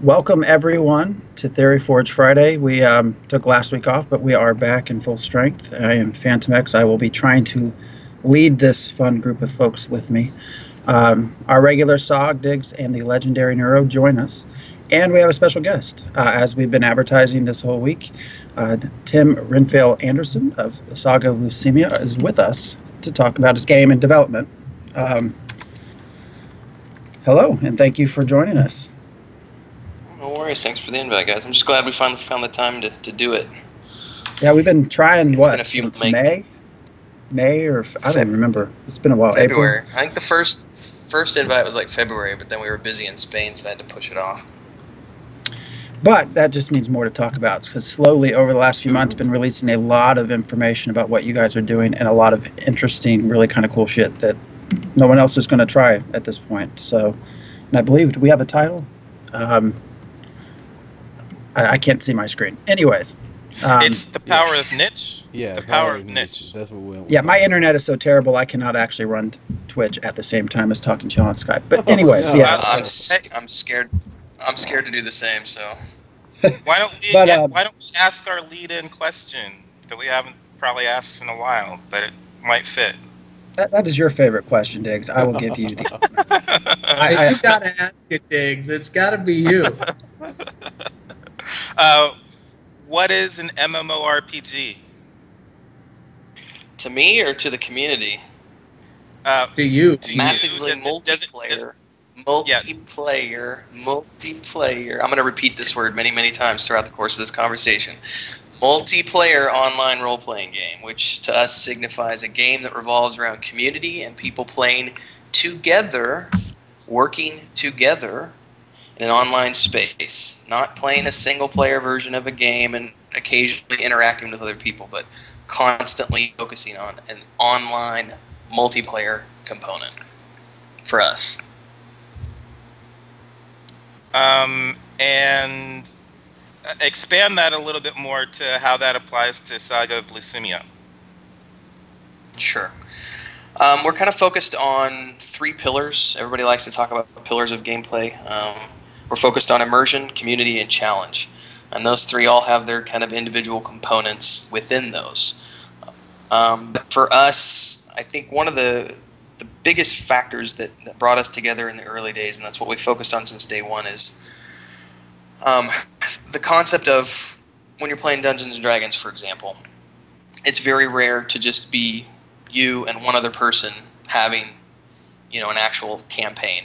Welcome everyone to Theory Forge Friday. We took last week off, but we are back in full strength. I am Phantom X. I will be trying to lead this fun group of folks with me. Our regular Sog, Diggs, and the legendary Neuro join us. And we have a special guest, as we've been advertising this whole week. Tim Renfell Anderson of Saga of Leucemia is with us to talk about his game and development. Hello, and thank you for joining us. No worries. Thanks for the invite, guys. I'm just glad we finally found the time to do it. Yeah, we've been trying, It's been a few since May? May or I don't remember. It's been a while. February. April? I think the first invite was like February, but then we were busy in Spain, so I had to push it off. But that just means more to talk about, because slowly over the last few months, been releasing a lot of information about what you guys are doing and a lot of interesting, really kind of cool shit that no one else is going to try at this point. So, and I believe, do we have a title? I can't see my screen. Anyways. It's the power of niche. Yeah, the power of niche. That's what we went with. Yeah, my internet is so terrible I cannot actually run Twitch at the same time as talking to you on Skype. But anyways, no. yeah. I'm scared. I'm scared to do the same. So Why don't we ask our lead-in question that we haven't probably asked in a while, but it might fit? That is your favorite question, Diggs. I will give you the. You gotta ask it, Diggs. It's gotta be you. What is an MMORPG? to me or to the community? To you. Massively multiplayer. Multiplayer. I'm going to repeat this word many, many times throughout the course of this conversation. Multiplayer online role-playing game, which to us signifies a game that revolves around community and people playing together, working together in an online space. Not playing a single-player version of a game and occasionally interacting with other people, but constantly focusing on an online multiplayer component for us. And expand that a little bit more to how that applies to Saga of Leucemia. Sure. We're kind of focused on 3 pillars. Everybody likes to talk about pillars of gameplay. We're focused on immersion, community, and challenge. And those 3 all have their kind of individual components within those. But for us, I think one of the biggest factors that brought us together in the early days, and that's what we focused on since day one, is the concept of when you're playing Dungeons & Dragons, for example, it's very rare to just be you and one other person having, an actual campaign.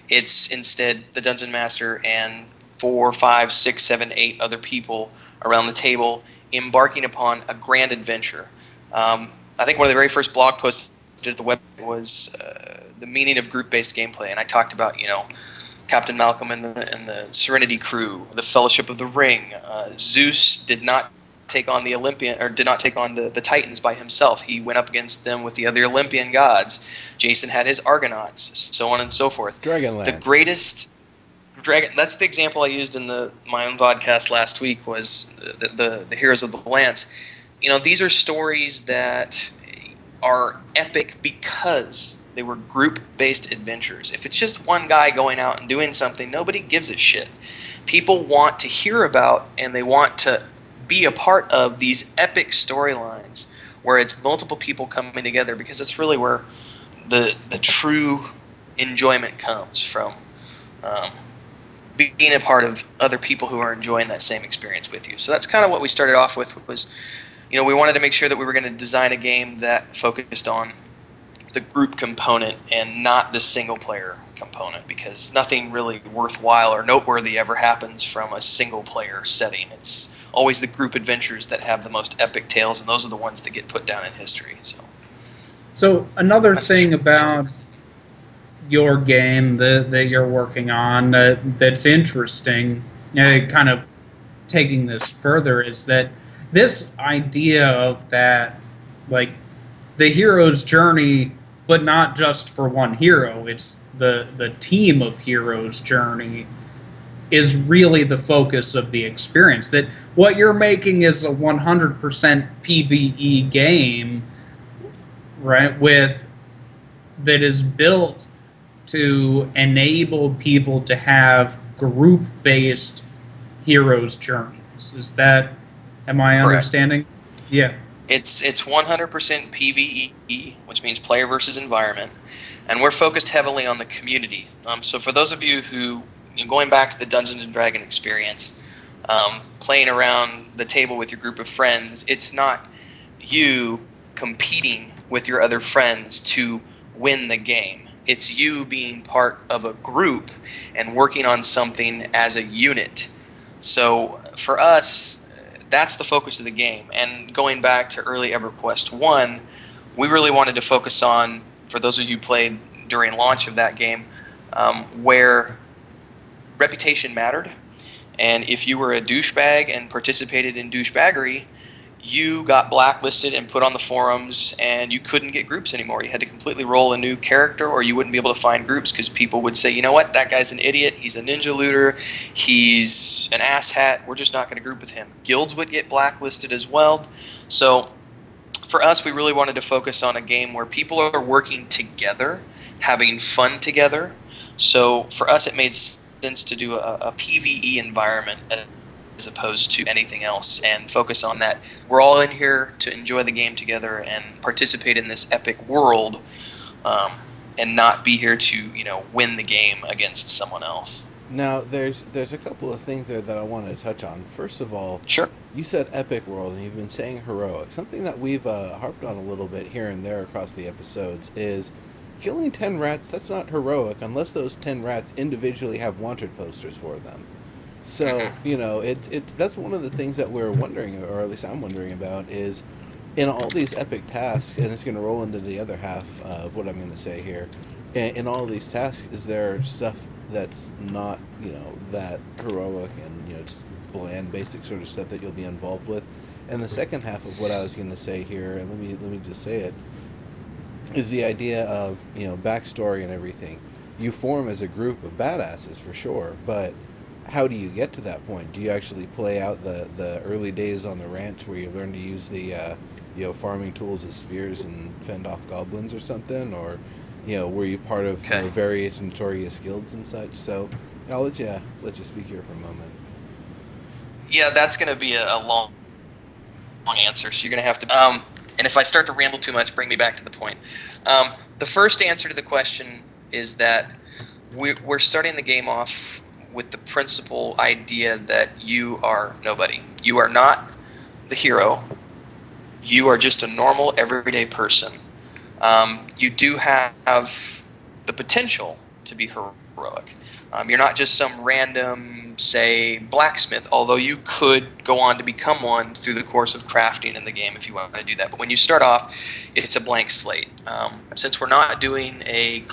It's instead the Dungeon Master and 4, 5, 6, 7, 8 other people around the table embarking upon a grand adventure. I think one of the very first blog posts I did at the web was the meaning of group-based gameplay, and I talked about, Captain Malcolm and the Serenity crew, the Fellowship of the Ring. Zeus did not take on the the Titans by himself. He went up against them with the other Olympian gods. Jason had his Argonauts, so on and so forth. Dragonlance. The greatest dragon. That's the example I used in my own podcast last week. Was the Heroes of the Lance. These are stories that are epic because they were group-based adventures. If it's just one guy going out and doing something, nobody gives a shit. People want to hear about and they want to be a part of these epic storylines where it's multiple people coming together, because it's really where the true enjoyment comes from, being a part of other people who are enjoying that same experience with you. So that's kind of what we started off with, was we wanted to make sure that we were going to design a game that focused on the group component and not the single-player component, because nothing really worthwhile or noteworthy ever happens from a single-player setting. It's always the group adventures that have the most epic tales, and those are the ones that get put down in history. So another thing about your game that you're working on that's interesting, kind of taking this further, is that this idea of that, like, the hero's journey, but not just for one hero, it's the team of heroes' journey, is really the focus of the experience. That what you're making is a 100% PvE game, right, that is built to enable people to have group-based heroes' journeys. Am I Correct. understanding? Yeah. It's 100% PvE, which means player versus environment, and we're focused heavily on the community. So for those of you who, going back to the Dungeons and Dragons experience, playing around the table with your group of friends, it's not you competing with your other friends to win the game. It's you being part of a group and working on something as a unit. So for us, that's the focus of the game. And going back to early EverQuest 1, we really wanted to focus on, for those of you who played during launch of that game, where reputation mattered. And if you were a douchebag and participated in douchebaggery, you got blacklisted and put on the forums, and you couldn't get groups anymore. You had to completely roll a new character, or you wouldn't be able to find groups because people would say, you know what, that guy's an idiot, he's a ninja looter, he's an asshat, we're just not going to group with him. Guilds would get blacklisted as well. So for us, we really wanted to focus on a game where people are working together, having fun together. So for us, it made sense to do a PvE environment as opposed to anything else, and focus on that. We're all in here to enjoy the game together and participate in this epic world, and not be here to, win the game against someone else. Now, there's a couple of things there that I wanted to touch on. First of all, sure, you said epic world, and you've been saying heroic. Something that we've harped on a little bit here and there across the episodes is killing 10 rats. That's not heroic unless those 10 rats individually have wanted posters for them. So, that's one of the things that we're wondering, or at least I'm wondering about, is in all these epic tasks, and it's going to roll into the other half of what I'm going to say here, in all these tasks, is there stuff that's not, that heroic and, just bland, basic sort of stuff that you'll be involved with? And the second half of what I was going to say here, and let me just say it, is the idea of, backstory and everything. You form as a group of badasses for sure, but how do you get to that point? Do you actually play out the early days on the ranch where you learn to use the farming tools as spears and fend off goblins or something, or were you part of various notorious guilds and such? So I'll let you speak here for a moment. Yeah, that's going to be a long answer, so you're going to have to. And if I start to ramble too much, bring me back to the point. The first answer to the question is that we're starting the game off with the principal idea that you are nobody. You are not the hero. You are just a normal, everyday person. You do have the potential to be heroic. You're not just some random, say, blacksmith, although you could go on to become one through the course of crafting in the game if you want to do that. But when you start off, it's a blank slate. Since we're not doing a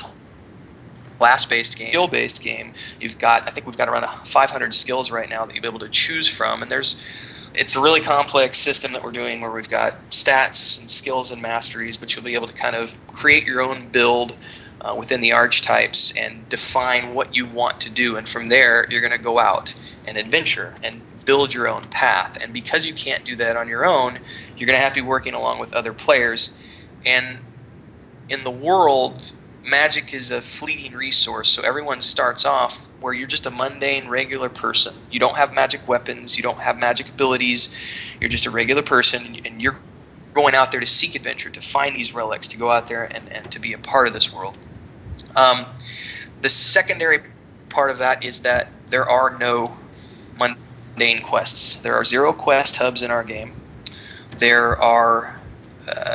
class-based game, skill-based game, I think we've got around 500 skills right now that you'll be able to choose from, and it's a really complex system that we're doing where we've got stats and skills and masteries, but you'll be able to kind of create your own build within the archetypes and define what you want to do, and from there you're going to go out and adventure and build your own path. And because you can't do that on your own, you're going to have to be working along with other players. And in the world, magic is a fleeting resource, so everyone starts off where you're just a mundane, regular person. You don't have magic weapons, you don't have magic abilities, you're just a regular person, and you're going out there to seek adventure, to find these relics, to go out there and to be a part of this world. The secondary part of that is that there are no mundane quests. There are 0 quest hubs in our game. There are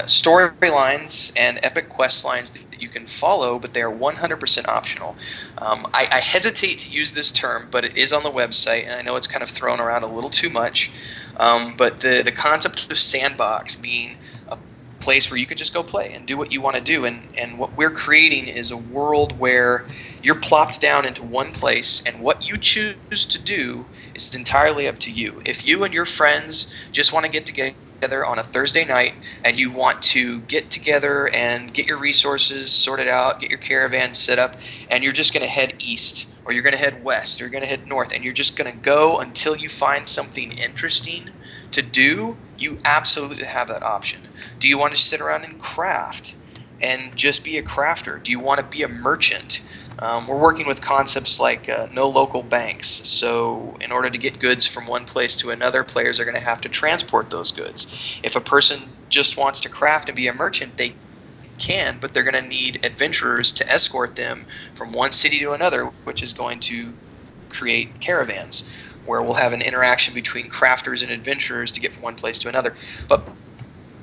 storylines and epic quest lines that you can follow, but they are 100% optional. I hesitate to use this term, but it is on the website, and I know it's kind of thrown around a little too much. But the concept of sandbox being a place where you could just go play and do what you want to do, and what we're creating is a world where you're plopped down into one place, and what you choose to do is entirely up to you. If you and your friends just want to get together on a Thursday night and you want to get together and get your resources sorted out, get your caravan set up, and you're just going to head east, or you're going to head west, or you're going to head north, and you're just going to go until you find something interesting to do, you absolutely have that option. Do you want to sit around and craft and just be a crafter? Do you want to be a merchant? We're working with concepts like no local banks. So in order to get goods from one place to another, players are going to have to transport those goods. If a person just wants to craft and be a merchant, they can, but they're going to need adventurers to escort them from one city to another, which is going to create caravans, where we'll have an interaction between crafters and adventurers to get from one place to another. But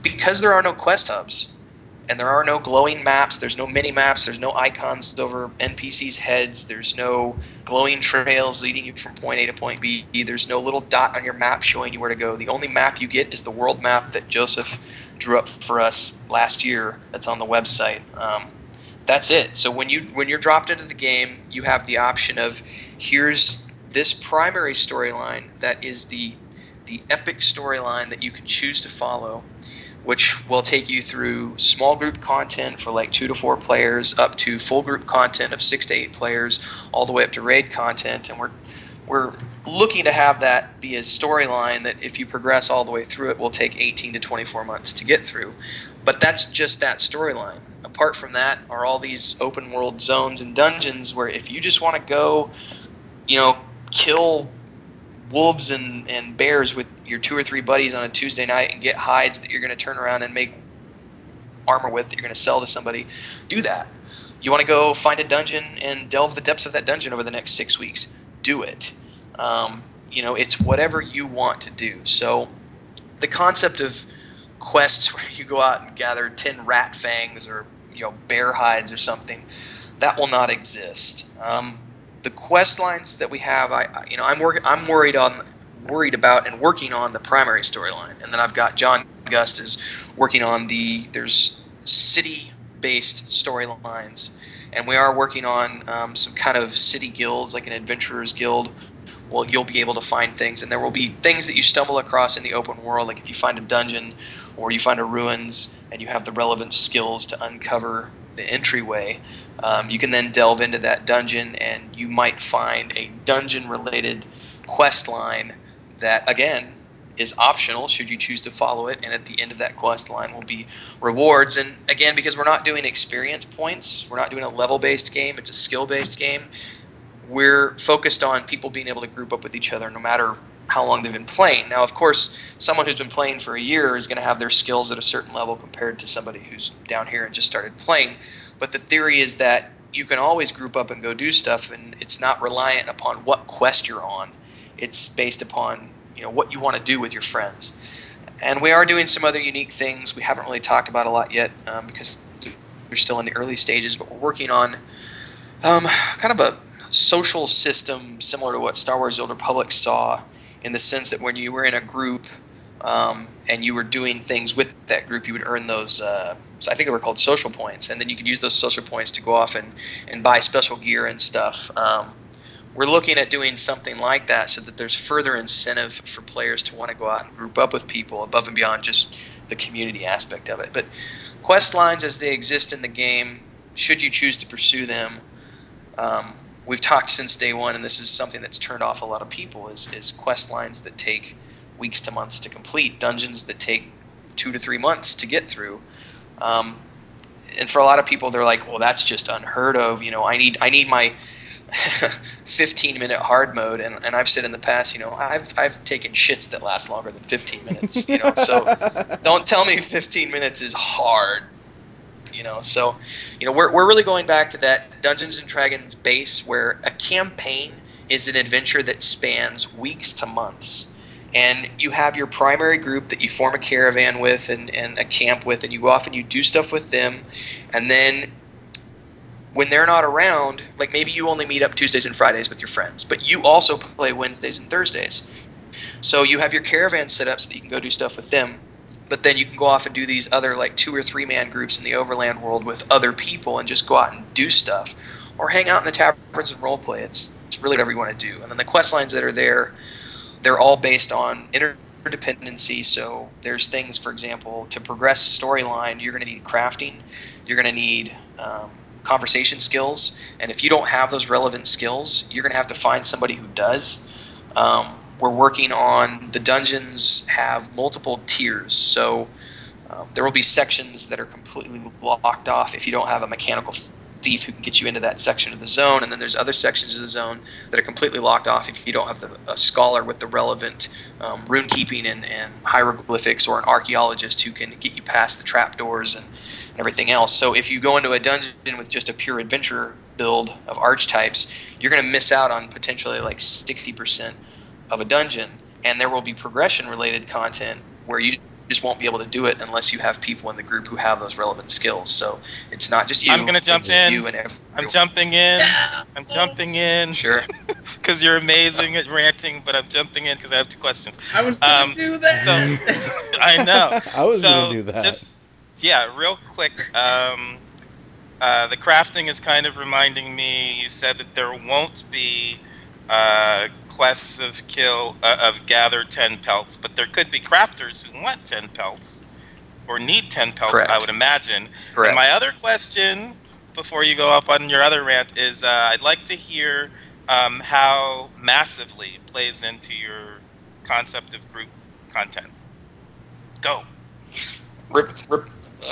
because there are no quest hubs, and there are no glowing maps, there's no mini-maps, there's no icons over NPCs' heads, there's no glowing trails leading you from point A to point B, there's no little dot on your map showing you where to go. The only map you get is the world map that Joseph drew up for us last year that's on the website. That's it. So when you're dropped into the game, you have the option of, here's this primary storyline that is the epic storyline that you can choose to follow, which will take you through small group content for like 2 to 4 players, up to full group content of 6 to 8 players, all the way up to raid content. And we're looking to have that be a storyline that, if you progress all the way through it, will take 18 to 24 months to get through. But that's just that storyline. Apart from that are all these open world zones and dungeons where, if you just want to go, kill wolves and bears with your 2 or 3 buddies on a Tuesday night and get hides that you're going to turn around and make armor with that you're going to sell to somebody, do that. You want to go find a dungeon and delve the depths of that dungeon over the next 6 weeks, do it. It's whatever you want to do. So the concept of quests where you go out and gather 10 rat fangs or bear hides or something, that will not exist. The quest lines that we have, I'm worried about and working on the primary storyline, and then I've got John Gust is working on there's city-based storylines, and we are working on some kind of city guilds, like an adventurers guild. Well, you'll be able to find things, and there will be things that you stumble across in the open world, like if you find a dungeon or you find a ruins and you have the relevant skills to uncover the entryway, you can then delve into that dungeon, and you might find a dungeon-related quest line that, again, is optional should you choose to follow it, and at the end of that quest line will be rewards. And again, because we're not doing experience points, we're not doing a level-based game, it's a skill-based game, we're focused on people being able to group up with each other no matter how long they've been playing. Now, of course, someone who's been playing for a year is going to have their skills at a certain level compared to somebody who's down here and just started playing. But the theory is that you can always group up and go do stuff, and it's not reliant upon what quest you're on. It's based upon what you want to do with your friends. And we are doing some other unique things we haven't really talked about a lot yet because we're still in the early stages, but we're working on kind of a social system similar to what Star Wars: The Old Republic saw, in the sense that when you were in a group and you were doing things with that group, you would earn those, so I think they were called social points, and then you could use those social points to go off and buy special gear and stuff. We're looking at doing something like that so that there's further incentive for players to want to go out and group up with people above and beyond just the community aspect of it. But quest lines as they exist in the game, should you choose to pursue them, we've talked since day one, and this is something that's turned off a lot of people, is quest lines that take weeks to months to complete, dungeons that take 2 to 3 months to get through. And for a lot of people, they're like, well, that's just unheard of. I need my 15-minute hard mode, and I've said in the past, I've taken shits that last longer than 15 minutes. So don't tell me 15 minutes is hard. So we're really going back to that Dungeons and Dragons base, where a campaign is an adventure that spans weeks to months, and you have your primary group that you form a caravan with and a camp with, and you go off and you do stuff with them, and then when they're not around, like maybe you only meet up Tuesdays and Fridays with your friends, but you also play Wednesdays and Thursdays. So you have your caravan set up so that you can go do stuff with them, but then you can go off and do these other like 2 or 3 man groups in the overland world with other people and just go out and do stuff, or hang out in the taverns and role play. It's really whatever you want to do. And then the quest lines that are there, they're all based on interdependency. So there's things, for example, to progress storyline, you're going to need crafting, you're going to need conversation skills, and if you don't have those relevant skills, you're going to have to find somebody who does. We're working on the dungeons have multiple tiers, so there will be sections that are completely locked off if you don't have a mechanical thief who can get you into that section of the zone, and then there's other sections of the zone that are completely locked off if you don't have a scholar with the relevant rune keeping and hieroglyphics, or an archaeologist who can get you past the trapdoors and everything else. So if you go into a dungeon with just a pure adventure build of archetypes, you're going to miss out on potentially like 60% of a dungeon, and there will be progression related content where you just won't be able to do it unless you have people in the group who have those relevant skills. So it's not just you. I'm gonna jump in. You and I'm jumping in. I'm jumping in. Sure. Because you're amazing at ranting, but I'm jumping in because I have 2 questions. I was going to do that. So I know. I was going to do that. Yeah, real quick. The crafting is kind of reminding me. You said that there won't be quests of gather 10 pelts, but there could be crafters who want 10 pelts or need 10 pelts. Correct. I would imagine. Correct. And my other question, before you go off on your other rant, is I'd like to hear how massively plays into your concept of group content. Go.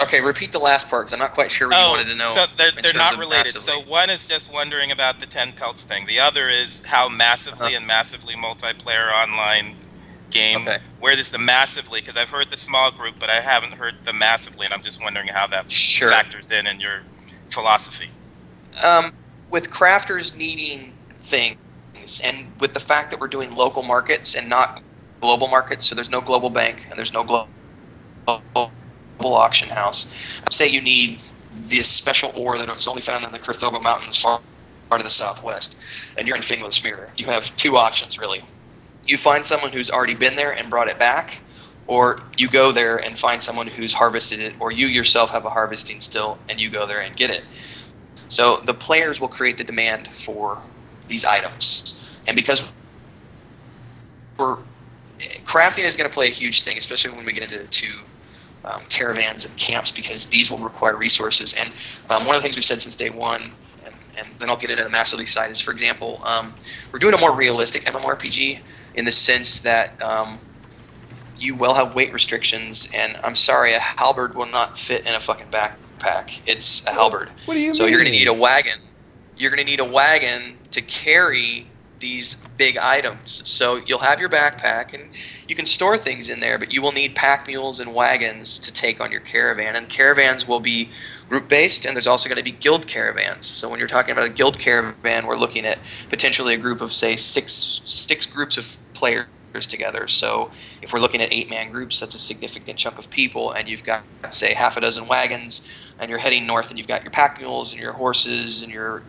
Okay, repeat the last part because I'm not quite sure what you wanted to know. So they're not related. Massively. So one is just wondering about the 10 pelts thing. The other is how massively and massively multiplayer online game. Okay. Where does the massively? Because I've heard the small group, but I haven't heard the massively, and I'm just wondering how that factors in your philosophy. With crafters needing things, and with the fact that we're doing local markets and not global markets, so there's no global bank and there's no global auction house. I'd say you need this special ore that is only found in the Kurthoga Mountains, far to the southwest, and you're in Finland's Mirror. You have 2 options, really. You find someone who's already been there and brought it back, or you go there and find someone who's harvested it, or you yourself have a harvesting still and you go there and get it. So the players will create the demand for these items, and because crafting is going to play a huge thing, especially when we get into caravans and camps, because these will require resources. And one of the things we've said since day one, and then I'll get into the massively side, is, for example, we're doing a more realistic MMORPG in the sense that you will have weight restrictions, and I'm sorry, a halberd will not fit in a fucking backpack. It's a halberd. What do you mean? So you're going to need a wagon. You're going to need a wagon to carry these big items. So you'll have your backpack, and you can store things in there, but you will need pack mules and wagons to take on your caravan. And caravans will be group-based, and there's also going to be guild caravans. So when you're talking about a guild caravan, we're looking at potentially a group of, say, six groups of players together. So if we're looking at 8-man groups, that's a significant chunk of people, and you've got, say, half a dozen wagons, and you're heading north, and you've got your pack mules and your horses and your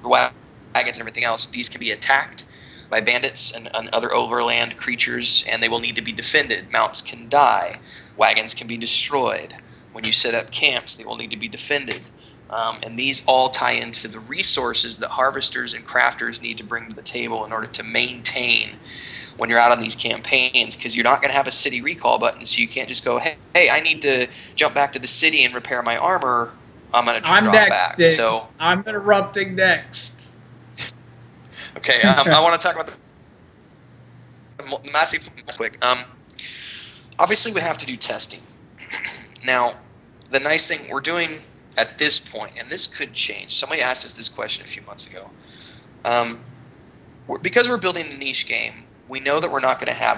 wagons and everything else. These can be attacked by bandits and other overland creatures, and they will need to be defended. Mounts can die. Wagons can be destroyed. When you set up camps, they will need to be defended. And these all tie into the resources that harvesters and crafters need to bring to the table in order to maintain when you're out on these campaigns, because you're not going to have a city recall button, so you can't just go, hey, I need to jump back to the city and repair my armor. I'm going to drop back. Next, so I'm interrupting next. Okay, I want to talk about the massive quick. Obviously, we have to do testing. Now, the nice thing we're doing at this point, and this could change. Somebody asked us this question a few months ago. Because we're building a niche game, we know that we're not going to have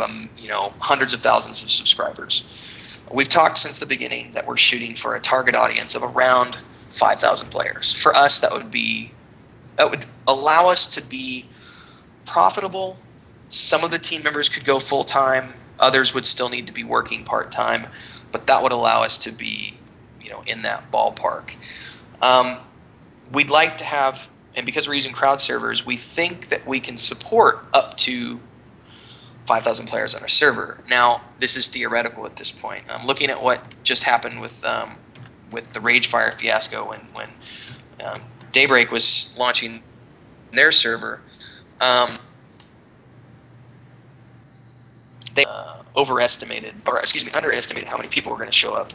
hundreds of thousands of subscribers. We've talked since the beginning that we're shooting for a target audience of around 5,000 players. For us, that would allow us to be profitable. Some of the team members could go full-time. Others would still need to be working part-time. But that would allow us to be, in that ballpark. We'd like to have, and because we're using crowd servers, we think that we can support up to 5,000 players on a server. Now, this is theoretical at this point. I'm looking at what just happened with the Ragefire fiasco when Daybreak was launching their server. They underestimated how many people were going to show up,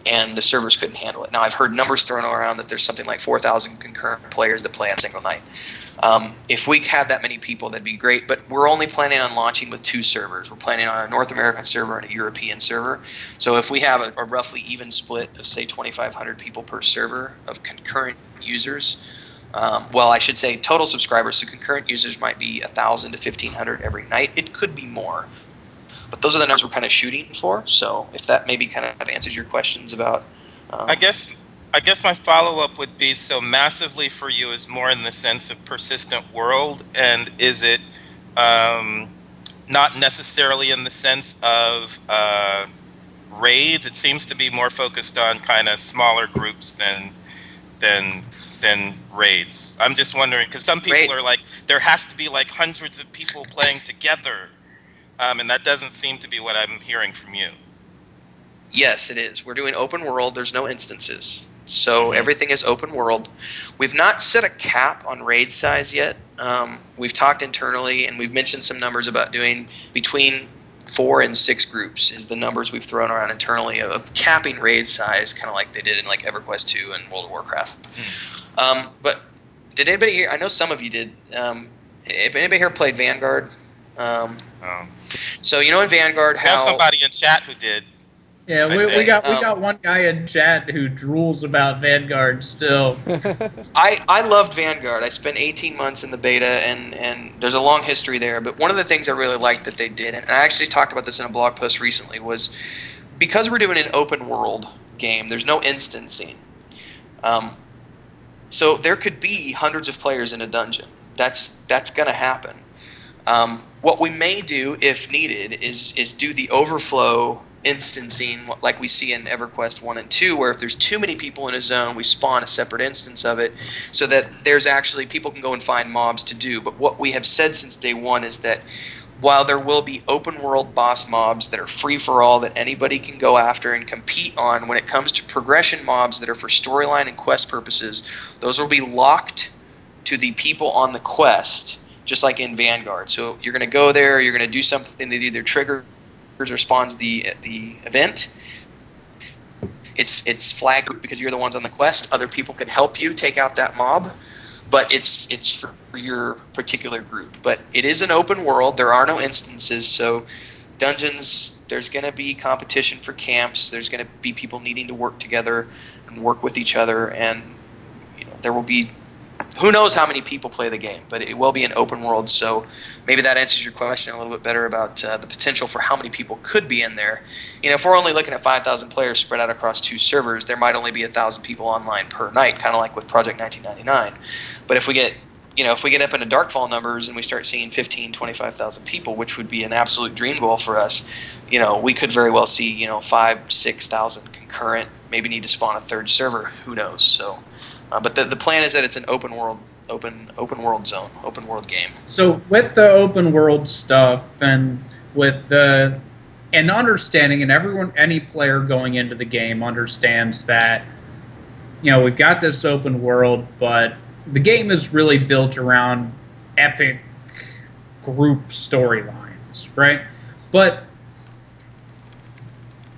and the servers couldn't handle it. Now, I've heard numbers thrown around that there's something like 4,000 concurrent players that play on a single night. If we had that many people, that'd be great, but we're only planning on launching with 2 servers. We're planning on a North American server and a European server. So if we have a roughly even split of, say, 2,500 people per server of concurrent users. Well, I should say total subscribers. So concurrent users might be 1,000 to 1,500 every night. It could be more, but those are the numbers we're kind of shooting for. So if that maybe kind of answers your questions about, I guess my follow-up would be, so massively for you is more in the sense of persistent world, and is it not necessarily in the sense of raids? It seems to be more focused on kind of smaller groups than raids. I'm just wondering, because some people are like, there has to be like hundreds of people playing together, and that doesn't seem to be what I'm hearing from you. Yes, it is. We're doing open world. There's no instances. So everything is open world. We've not set a cap on raid size yet. We've talked internally, and we've mentioned some numbers about doing between 4 and 6 groups is the numbers we've thrown around internally of capping raid size, kind of like they did in like EverQuest 2 and World of Warcraft. But did anybody here? I know some of you did. If anybody here played Vanguard, so you know in Vanguard how there's somebody in chat who did. Yeah, we got one guy in chat who drools about Vanguard still. I loved Vanguard. I spent 18 months in the beta, and there's a long history there. But one of the things I really liked that they did, and I actually talked about this in a blog post recently, was because we're doing an open world game, there's no instancing. So there could be hundreds of players in a dungeon. That's going to happen. What we may do, if needed, is do the overflow instancing like we see in EverQuest 1 and 2, where if there's too many people in a zone, we spawn a separate instance of it so that there's actually people can go and find mobs to do. But what we have said since day one is that while there will be open world boss mobs that are free for all that anybody can go after and compete on, when it comes to progression mobs that are for storyline and quest purposes, those will be locked to the people on the quest, just like in Vanguard. So you're going to go there, you're going to do something that either triggers or spawns the event. It's flagged because you're the ones on the quest. Other people can help you take out that mob, but it's for your particular group. But it is an open world. There are no instances, so dungeons, there's going to be competition for camps. There's going to be people needing to work together and work with each other, and there will be, who knows how many people play the game, but it will be an open world. So maybe that answers your question a little bit better about the potential for how many people could be in there. If we're only looking at 5,000 players spread out across 2 servers, there might only be 1,000 people online per night, kind of like with Project 1999. But if we get up into Darkfall numbers and we start seeing 15, 25,000 people, which would be an absolute dream goal for us, we could very well see 5,000, 6,000 concurrent. Maybe need to spawn a 3rd server. Who knows? So. But the plan is that it's an open world zone, open world game. So with the open world stuff and with and understanding, and any player going into the game understands that, we've got this open world, but the game is really built around epic group storylines, right? But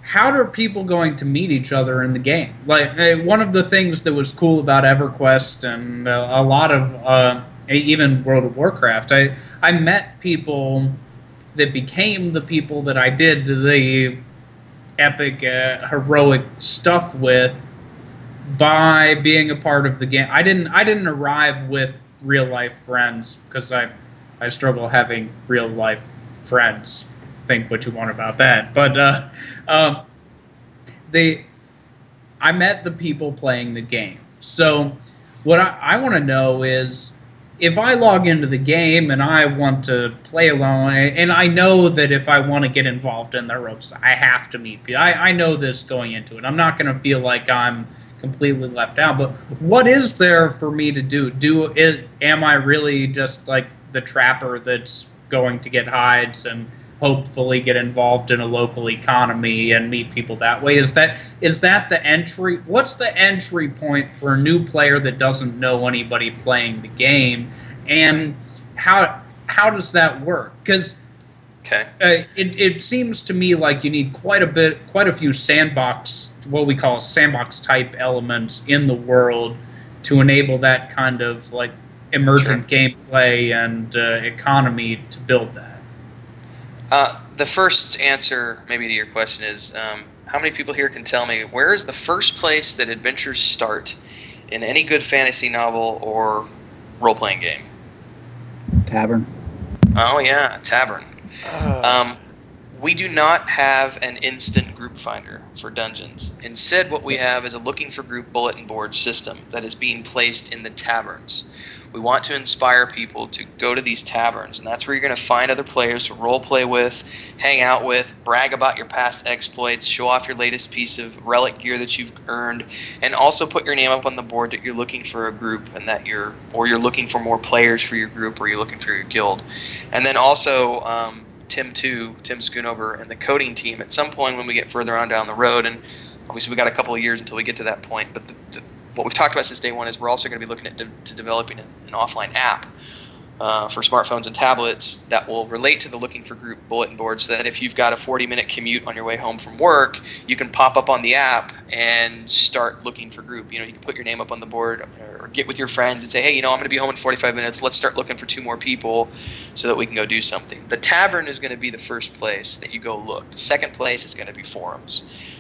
how are people going to meet each other in the game? Like, one of the things that was cool about EverQuest and a lot of even World of Warcraft, I met people that became the people that I did the epic heroic stuff with by being a part of the game. I didn't arrive with real life friends because I struggle having real life friends. Think what you want about that, but I met the people playing the game. So what I want to know is, if I log into the game and I want to play alone, and I know that if I want to get involved in the ropes, I have to meet people. I know this going into it. I'm not going to feel like I'm completely left out. But what is there for me to do? Am I really just like the trapper that's going to get hides and hopefully get involved in a local economy and meet people that way? Is that the entry? What's the entry point for a new player that doesn't know anybody playing the game, and how does that work? Because it seems to me like you need quite a few what we call sandbox type elements in the world to enable that kind of like emergent gameplay and economy to build that. The first answer maybe to your question is, how many people here can tell me where is the first place that adventures start in any good fantasy novel or role-playing game? Tavern. Oh yeah, tavern. We do not have an instant group finder for dungeons. Instead, what we have is a looking for group bulletin board system that is being placed in the taverns. We want to inspire people to go to these taverns, and that's where you're going to find other players to role play with, hang out with, brag about your past exploits, show off your latest piece of relic gear that you've earned, and also put your name up on the board that you're looking for a group and that you're looking for more players for your group, or you're looking for your guild. And then also Tim Schoonover and the coding team at some point when we get further on down the road, and obviously we got a couple of years until we get to that point, but what we've talked about since day one is we're also going to be looking at developing an offline app for smartphones and tablets that will relate to the looking for group bulletin board, so that if you've got a 40-minute commute on your way home from work, you can pop up on the app and start looking for group. You know, you can put your name up on the board or get with your friends and say, hey, you know, I'm going to be home in 45 minutes. Let's start looking for 2 more people so that we can go do something. The tavern is going to be the first place that you go look. The second place is going to be forums.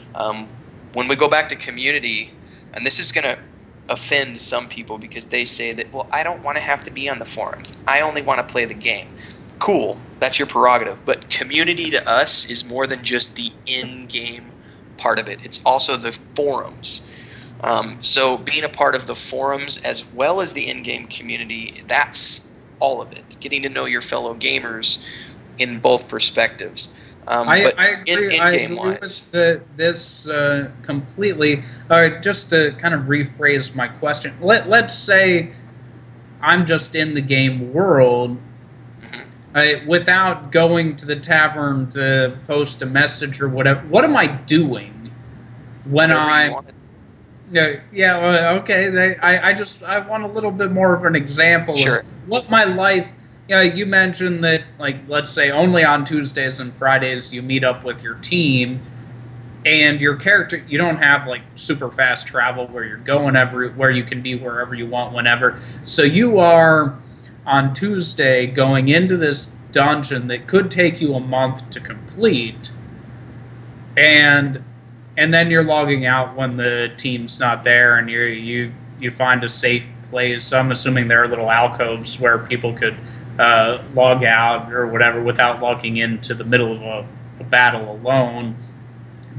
When we go back to community, and this is going to offend some people because they say that, well, I don't want to have to be on the forums. I only want to play the game. Cool, that's your prerogative. But community to us is more than just the in-game part of it. It's also the forums. So being a part of the forums as well as the in-game community, that's all of it. Getting to know your fellow gamers in both perspectives. I agree. I agree wise, with this completely. Just to kind of rephrase my question, let's say I'm just in the game world, without going to the tavern to post a message or whatever. What am I doing when I'm? Yeah. Okay. I want a little bit more of an example of what my life. Yeah, you mentioned that, like, let's say only on Tuesdays and Fridays you meet up with your team, and your character, you don't have like super fast travel where you're going where you can be wherever you want whenever. So you are on Tuesday going into this dungeon that could take you a month to complete, and then you're logging out when the team's not there, and you find a safe place. So I'm assuming there are little alcoves where people could log out or whatever without logging into the middle of a battle alone.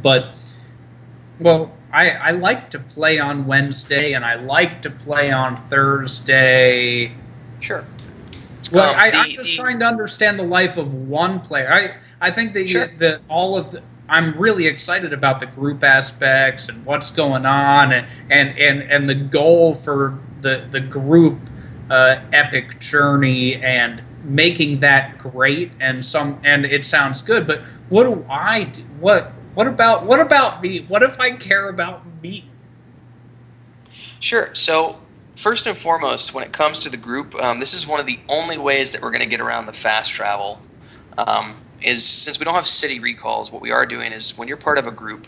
But, well, I like to play on Wednesday and I like to play on Thursday. Sure. Well, I'm just trying to understand the life of one player. I think that I'm really excited about the group aspects and what's going on and the goal for the group epic journey and making that great, and it sounds good, but what do I do? What about me? What if I care about me? Sure. So first and foremost, when it comes to the group, this is one of the only ways that we're going to get around the fast travel. Is since we don't have city recalls, what we are doing is when you're part of a group,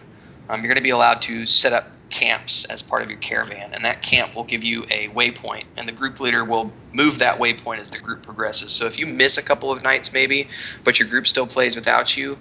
you're going to be allowed to set up camps as part of your caravan, and that camp will give you a waypoint, and the group leader will move that waypoint as the group progresses. So if you miss a couple of nights maybe, but your group still plays without you,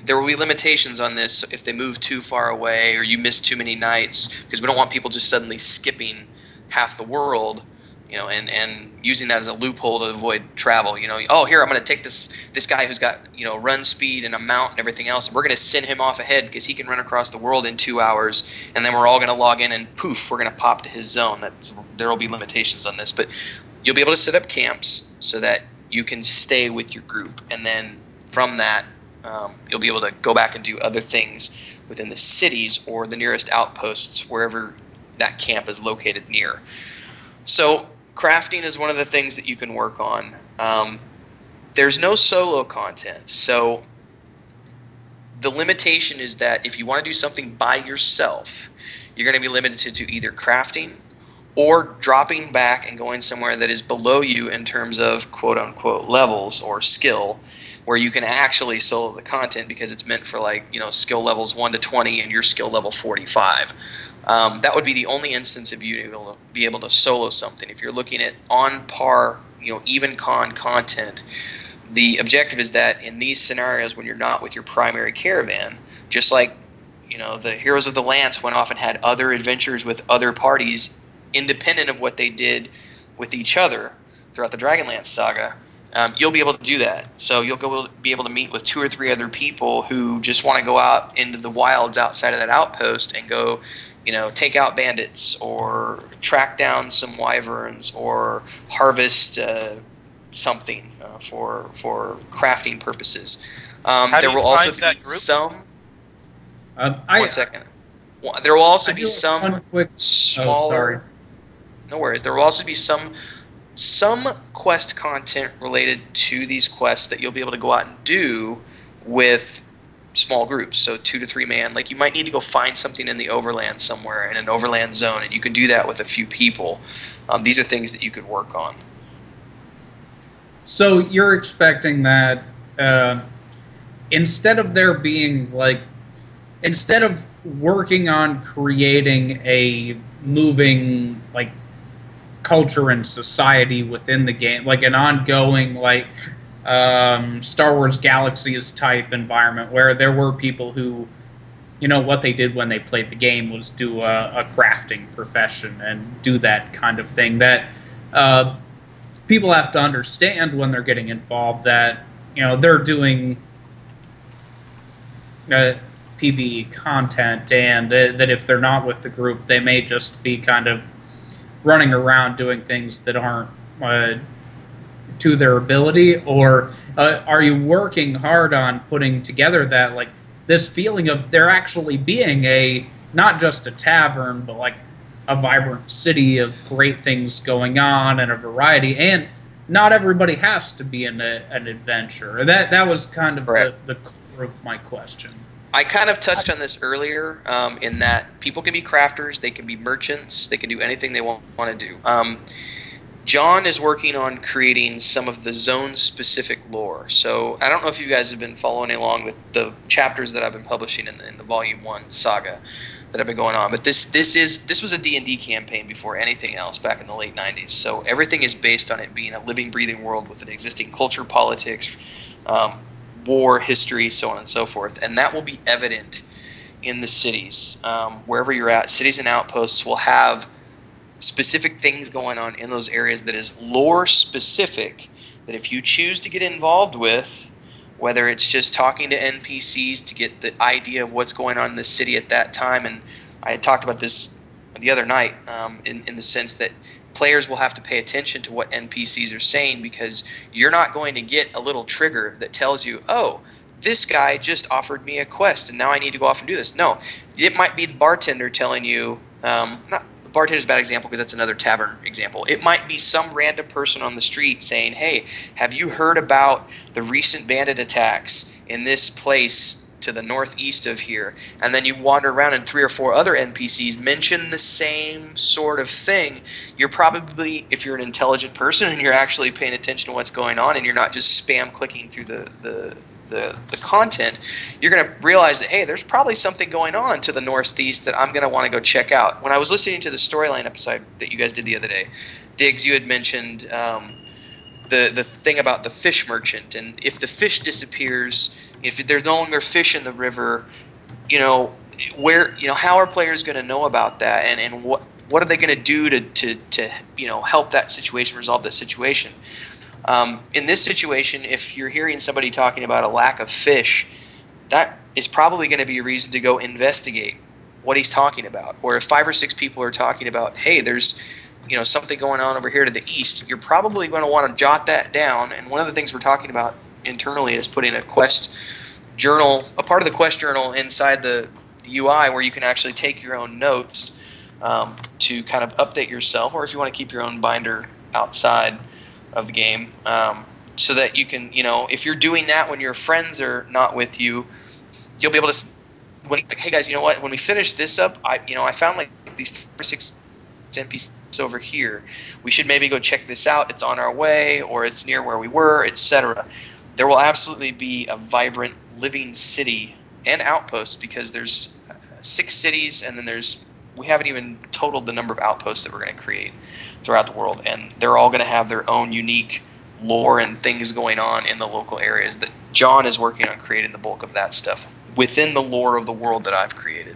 there will be limitations on this if they move too far away or you miss too many nights, because we don't want people just suddenly skipping half the world, you know, and using that as a loophole to avoid travel. You know, oh, here, I'm going to take this guy who's got, you know, run speed and a mount and everything else, and we're going to send him off ahead because he can run across the world in 2 hours, and then we're all going to log in and poof, we're going to pop to his zone. There will be limitations on this, but you'll be able to set up camps so that you can stay with your group, and then from that, you'll be able to go back and do other things within the cities or the nearest outposts, wherever that camp is located near. So crafting is one of the things that you can work on. There's no solo content, so the limitation is that if you want to do something by yourself, you're going to be limited to either crafting or dropping back and going somewhere that is below you in terms of quote-unquote levels or skill, where you can actually solo the content because it's meant for, like, you know, skill levels 1 to 20 and your skill level 45. That would be the only instance of you be able to solo something. If you're looking at on par, you know, even con content, the objective is that in these scenarios when you're not with your primary caravan, just like the heroes of the Lance went off and had other adventures with other parties, independent of what they did with each other throughout the Dragonlance saga. You'll be able to do that. So you'll be able to meet with 2 or 3 other people who just want to go out into the wilds outside of that outpost and go, take out bandits or track down some wyverns or harvest something for crafting purposes. There will also be some. One second. There will also be some smaller. No worries. There will also be some quest content related to these quests that you'll be able to go out and do with small groups, so 2 to 3 man. Like, you might need to go find something in the overland somewhere, in an overland zone, and you can do that with a few people. These are things that you could work on. So you're expecting that instead of working on creating a moving, like, culture and society within the game, like an ongoing, like, Star Wars Galaxies type environment where there were people who, what they did when they played the game was do a crafting profession and do that kind of thing, that people have to understand when they're getting involved that, they're doing PvE content, and that if they're not with the group, they may just be kind of running around doing things that aren't to their ability. Or are you working hard on putting together that, like, this feeling of there actually being not just a tavern, but like a vibrant city of great things going on and a variety, and not everybody has to be in an adventure? That was kind of the core of my question. I kind of touched on this earlier, in that people can be crafters, they can be merchants, they can do anything they want to do. John is working on creating some of the zone-specific lore. So I don't know if you guys have been following along with the chapters that I've been publishing in the Volume 1 saga that have been going on. But this was a D&D campaign before anything else back in the late 90s. So everything is based on it being a living, breathing world with an existing culture, politics, war, history, so on and so forth. And that will be evident in the cities. Wherever you're at, cities and outposts will have specific things going on in those areas that is lore specific, that if you choose to get involved with, whether it's just talking to NPCs to get the idea of what's going on in the city at that time. And I had talked about this the other night, in the sense that players will have to pay attention to what NPCs are saying, because you're not going to get a little trigger that tells you, oh, this guy just offered me a quest and now I need to go off and do this. No, it might be the bartender telling you, bartender's a bad example because that's another tavern example. It might be some random person on the street saying, hey, have you heard about the recent bandit attacks in this place to the northeast of here? And then you wander around and 3 or 4 other NPCs mention the same sort of thing. You're probably, if you're an intelligent person and you're actually paying attention to what's going on and you're not just spam clicking through the content, you're going to realize that, hey, there's probably something going on to the northeast that I'm going to want to go check out. When I was listening to the storyline episode that you guys did the other day, Diggs, you had mentioned the thing about the fish merchant, and if the fish disappears, if there's no longer fish in the river, how are players going to know about that, and what are they going to do to help that situation, resolve that situation? In this situation, if you're hearing somebody talking about a lack of fish, that is probably going to be a reason to go investigate what he's talking about. Or if 5 or 6 people are talking about, hey, there's something going on over here to the east, you're probably going to want to jot that down. And one of the things we're talking about internally is putting a quest journal, a part of the quest journal inside the UI where you can actually take your own notes to kind of update yourself, or if you want to keep your own binder outside of the game, so that you can, if you're doing that when your friends are not with you, you'll be able to, hey guys, you know what, when we finish this up, I found like these 5 or 6 NPCs over here. We should maybe go check this out. It's on our way, or it's near where we were, etc. There will absolutely be a vibrant, living city and outpost, because there's 6 cities, and then we haven't even totaled the number of outposts that we're going to create throughout the world, and they're all going to have their own unique lore and things going on in the local areas that John is working on creating the bulk of that stuff within the lore of the world that I've created.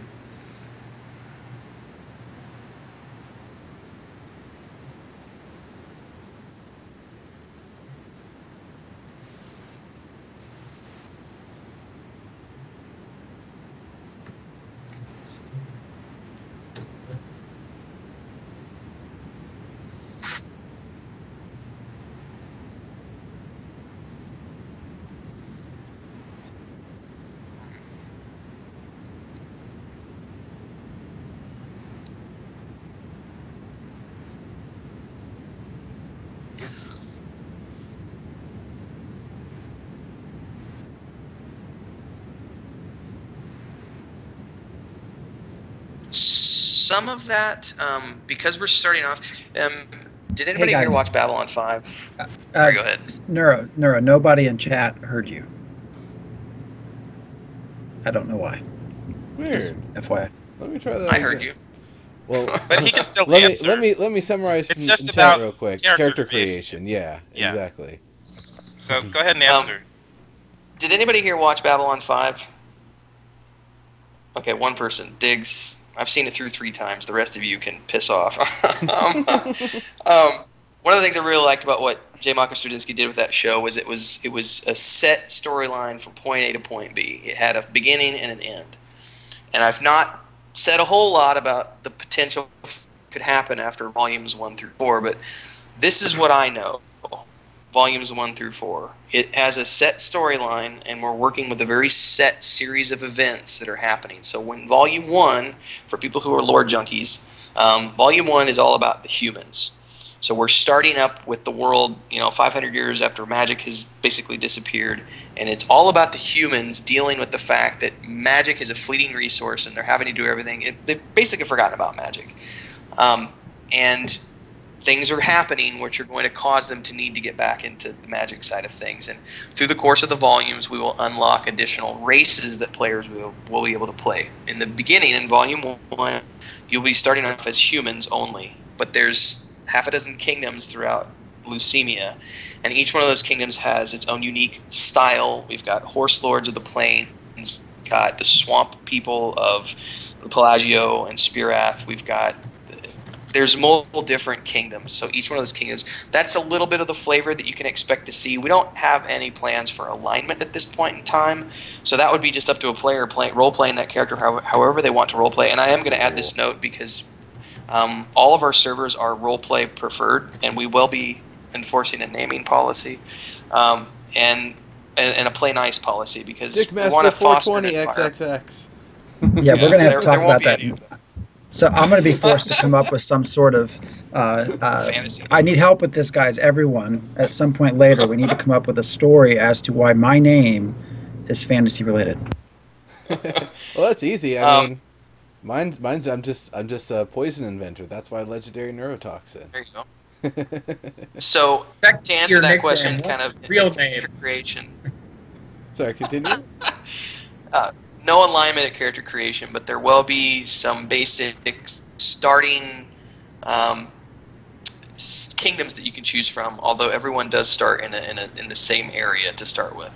Some of that, because we're starting off. Did anybody guys. here watch Babylon 5? Go ahead. Neuro, nobody in chat heard you. I don't know why. Weird. FYI. Let me try that. I heard you. Well, But he can still let answer. me summarize It's in just chat about real quick. character Creation. Yeah, Yeah. exactly. So go ahead and answer. Did anybody here watch Babylon 5? Okay, one person. Diggs. I've seen it through 3 times. The rest of you can piss off. One of the things I really liked about what J. Michael Straczynski did with that show was it was a set storyline from point A to point B. It had a beginning and an end. And I've not said a whole lot about the potential could happen after volumes 1 through 4, but this is what I know. Volumes 1 through 4. It has a set storyline, and we're working with a very set series of events that are happening. So when Volume 1, for people who are lore junkies, Volume 1 is all about the humans. So we're starting up with the world, 500 years after magic has basically disappeared, and it's all about the humans dealing with the fact that magic is a fleeting resource, and they're having to do everything. They've basically forgotten about magic. And things are happening which are going to cause them to need to get back into the magic side of things. And through the course of the volumes, we will unlock additional races that players will be able to play. In the beginning, in Volume 1, you'll be starting off as humans only. But there's half a dozen kingdoms throughout Leucemia, and each one of those kingdoms has its own unique style. We've got Horse Lords of the Plains, we've got the Swamp People of Pelagio and Spirath, there's multiple different kingdoms, so each one of those kingdoms, that's a little bit of the flavor that you can expect to see. We don't have any plans for alignment at this point in time, so that would be just up to a player role-playing that character however they want to role-play. And I am going to add this note because all of our servers are role-play preferred, and we will be enforcing a naming policy and a play nice policy because we want to foster an environment. XXX. Yeah, we're going to have to talk there won't about be that. So I'm going to be forced to come up with some sort of fantasy. I need help with this, guys. Everyone, at some point later, we need to come up with a story as to why my name is fantasy related. Well, that's easy. I mean, mine's I'm just a poison inventor. That's why legendary neurotoxin. There you go. So to answer that question, kind of real name creation. Sorry, continue. No alignment at character creation, but there will be some basic starting kingdoms that you can choose from. Although everyone does start in the same area to start with.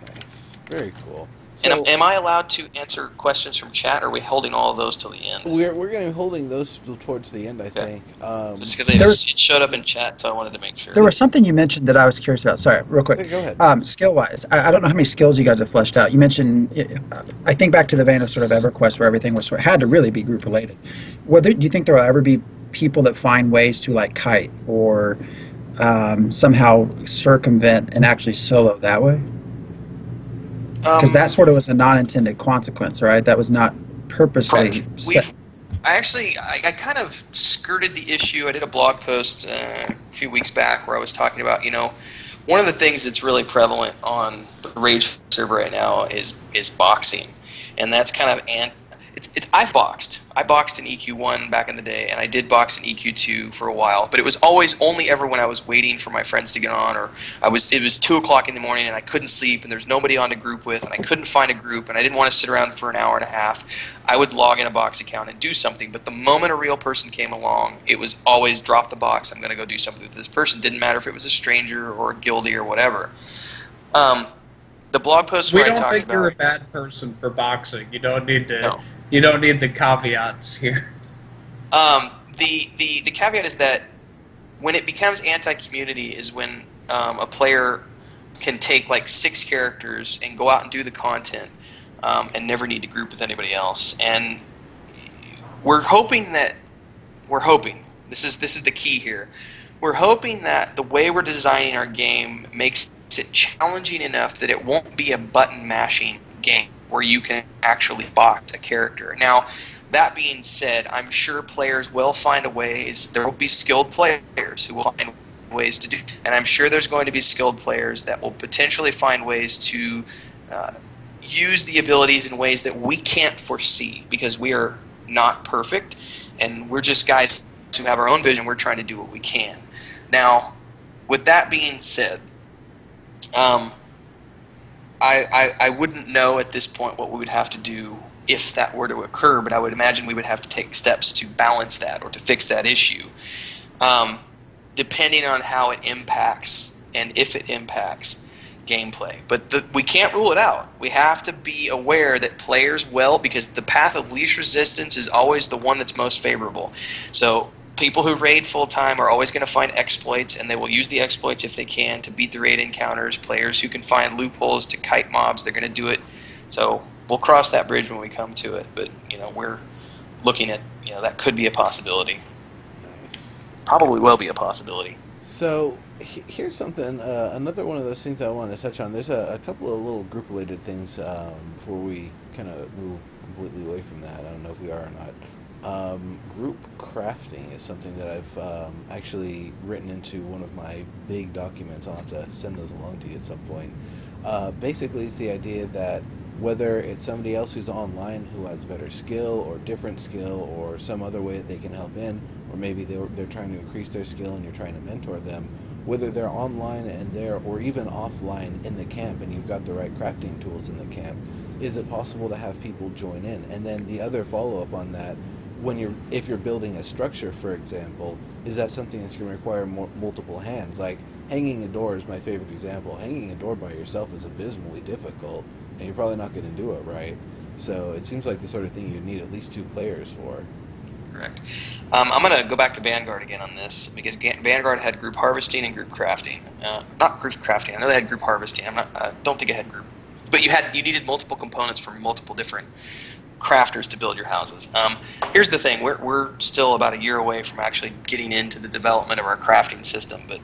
Nice, very cool. So, and am I allowed to answer questions from chat, or are we holding all of those till the end? We're going to be holding those towards the end, I think. Just because it showed up in chat, so I wanted to make sure. There was something you mentioned that I was curious about. Sorry, real quick. Okay, go ahead. Skill-wise, I don't know how many skills you guys have fleshed out. You mentioned, I think back to the vein of sort of EverQuest, where everything was had to really be group related. Do you think there will ever be people that find ways to like kite or somehow circumvent and actually solo that way? Because that sort of was a non-intended consequence, right? That was not purposely set. I kind of skirted the issue. I did a blog post a few weeks back where I was talking about, one of the things that's really prevalent on the Rage server right now is boxing, and that's kind of I've boxed. I boxed in EQ1 back in the day, and I did box in EQ2 for a while, but it was always only ever when I was waiting for my friends to get on, or it was 2 o'clock in the morning and I couldn't sleep and there's nobody on to group with and I couldn't find a group and I didn't want to sit around for an hour and a half. I would log in a box account and do something, but the moment a real person came along, it was always drop the box, I'm going to go do something with this person. Didn't matter if it was a stranger or a guildie or whatever. the blog post We where I don't talked think you're a about bad person for boxing. You don't need to. No. You don't need the caveats here. the caveat is that when it becomes anti-community is when a player can take like 6 characters and go out and do the content and never need to group with anybody else. And we're hoping this is the key here. We're hoping that the way we're designing our game makes it challenging enough that it won't be a button mashing game where you can actually box a character. Now, that being said, I'm sure players will find ways. There will be skilled players who will find ways to do, and I'm sure there's going to be skilled players that will potentially find ways to use the abilities in ways that we can't foresee because we are not perfect, and we're just guys who have our own vision. We're trying to do what we can. Now, with that being said, I wouldn't know at this point what we would have to do if that were to occur, but I would imagine we would have to take steps to balance that or to fix that issue, depending on how it impacts and if it impacts gameplay. But we can't rule it out. We have to be aware that players will, because the path of least resistance is always the one that's most favorable. So people who raid full-time are always going to find exploits, and they will use the exploits if they can to beat the raid encounters. Players who can find loopholes to kite mobs, they're going to do it. So we'll cross that bridge when we come to it, but we're looking at that could be a possibility. Nice. Probably will be a possibility. So here's something, another one of those things I want to touch on. There's a couple of little group-related things before we kind of move completely away from that. I don't know if we are or not. Group crafting is something that I've actually written into one of my big documents. I'll have to send those along to you at some point. Basically, it's the idea that whether it's somebody else who's online who has better skill or different skill or some other way that they can help in, or maybe they're trying to increase their skill and you're trying to mentor them, whether they're online and there or even offline in the camp and you've got the right crafting tools in the camp, is it possible to have people join in? And then the other follow-up on that, if you're building a structure, for example, is that something that's going to require multiple hands? Like hanging a door is my favorite example. Hanging a door by yourself is abysmally difficult, and you're probably not going to do it right. So it seems like the sort of thing you'd need at least 2 players for. Correct. I'm going to go back to Vanguard again on this because Vanguard had group harvesting and group crafting. Not group crafting. I know they had group harvesting. I don't think it had group, but you needed multiple components from multiple different crafters to build your houses. Here's the thing: we're still about a year away from actually getting into the development of our crafting system. But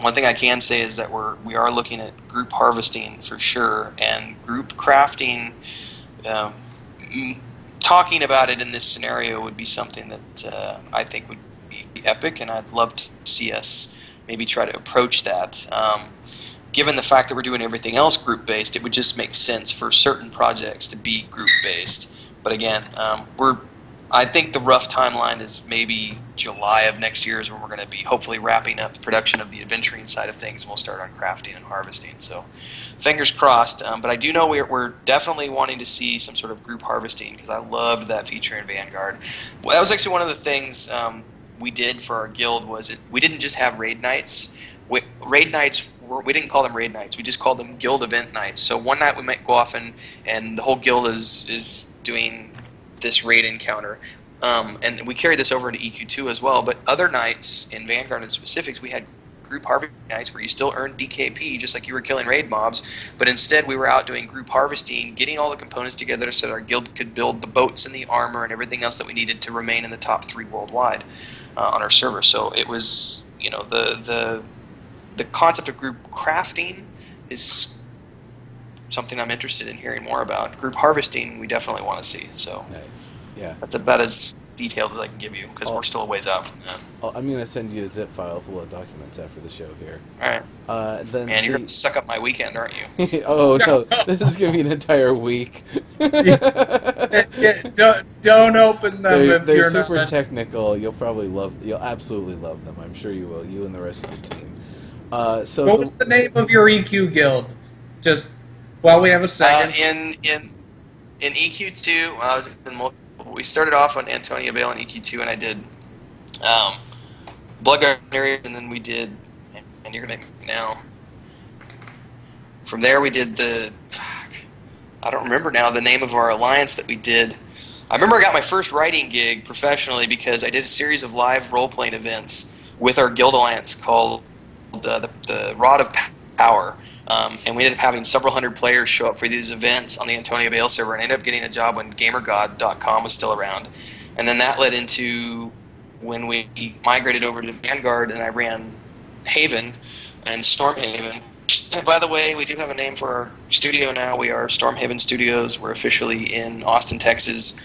one thing I can say is that we are looking at group harvesting for sure, and group crafting. Talking about it in this scenario would be something that I think would be epic, and I'd love to see us maybe try to approach that. Given the fact that we're doing everything else group-based, it would just make sense for certain projects to be group-based. But again, I think the rough timeline is maybe July of next year is when we're going to be hopefully wrapping up the production of the adventuring side of things, and we'll start on crafting and harvesting. So fingers crossed. But I do know we're definitely wanting to see some sort of group harvesting because I loved that feature in Vanguard. Well, that was actually one of the things we did for our guild we didn't just have raid nights. Raid nights, we didn't call them raid nights. We just called them guild event nights. So one night we might go off and the whole guild is doing this raid encounter. And we carried this over into EQ2 as well. But other nights in Vanguard and specifics, we had group harvesting nights where you still earned DKP just like you were killing raid mobs. But instead we were out doing group harvesting, getting all the components together so that our guild could build the boats and the armor and everything else that we needed to remain in the top 3 worldwide on our server. So it was, the concept of group crafting is something I'm interested in hearing more about. Group harvesting, we definitely want to see. So Nice. Yeah. that's about as detailed as I can give you because we're still a ways out from that. I'm going to send you a zip file full of documents after the show here. All right. Then Man, you're going to suck up my weekend, aren't you? Oh, no. This is going to be an entire week. Don't open them if They're you're super not. technical. You'll absolutely love them. I'm sure you will. You and the rest of the team. What was the name of your EQ guild? Just while we have a second. In EQ2, I was in we started off on Antonia Bale in EQ2, and I did Bloodguard area, and then we did, and you're gonna make me now. from there we did I don't remember now the name of our alliance that we did. I remember I got my first writing gig professionally because I did a series of live role-playing events with our guild alliance called the Rod of Power. And we ended up having several hundred players show up for these events on the Antonio Bale server, and ended up getting a job when GamerGod.com was still around. And then that led into when we migrated over to Vanguard, and I ran Haven and Stormhaven. And by the way, we do have a name for our studio now. We are Stormhaven Studios. We're officially in Austin, Texas.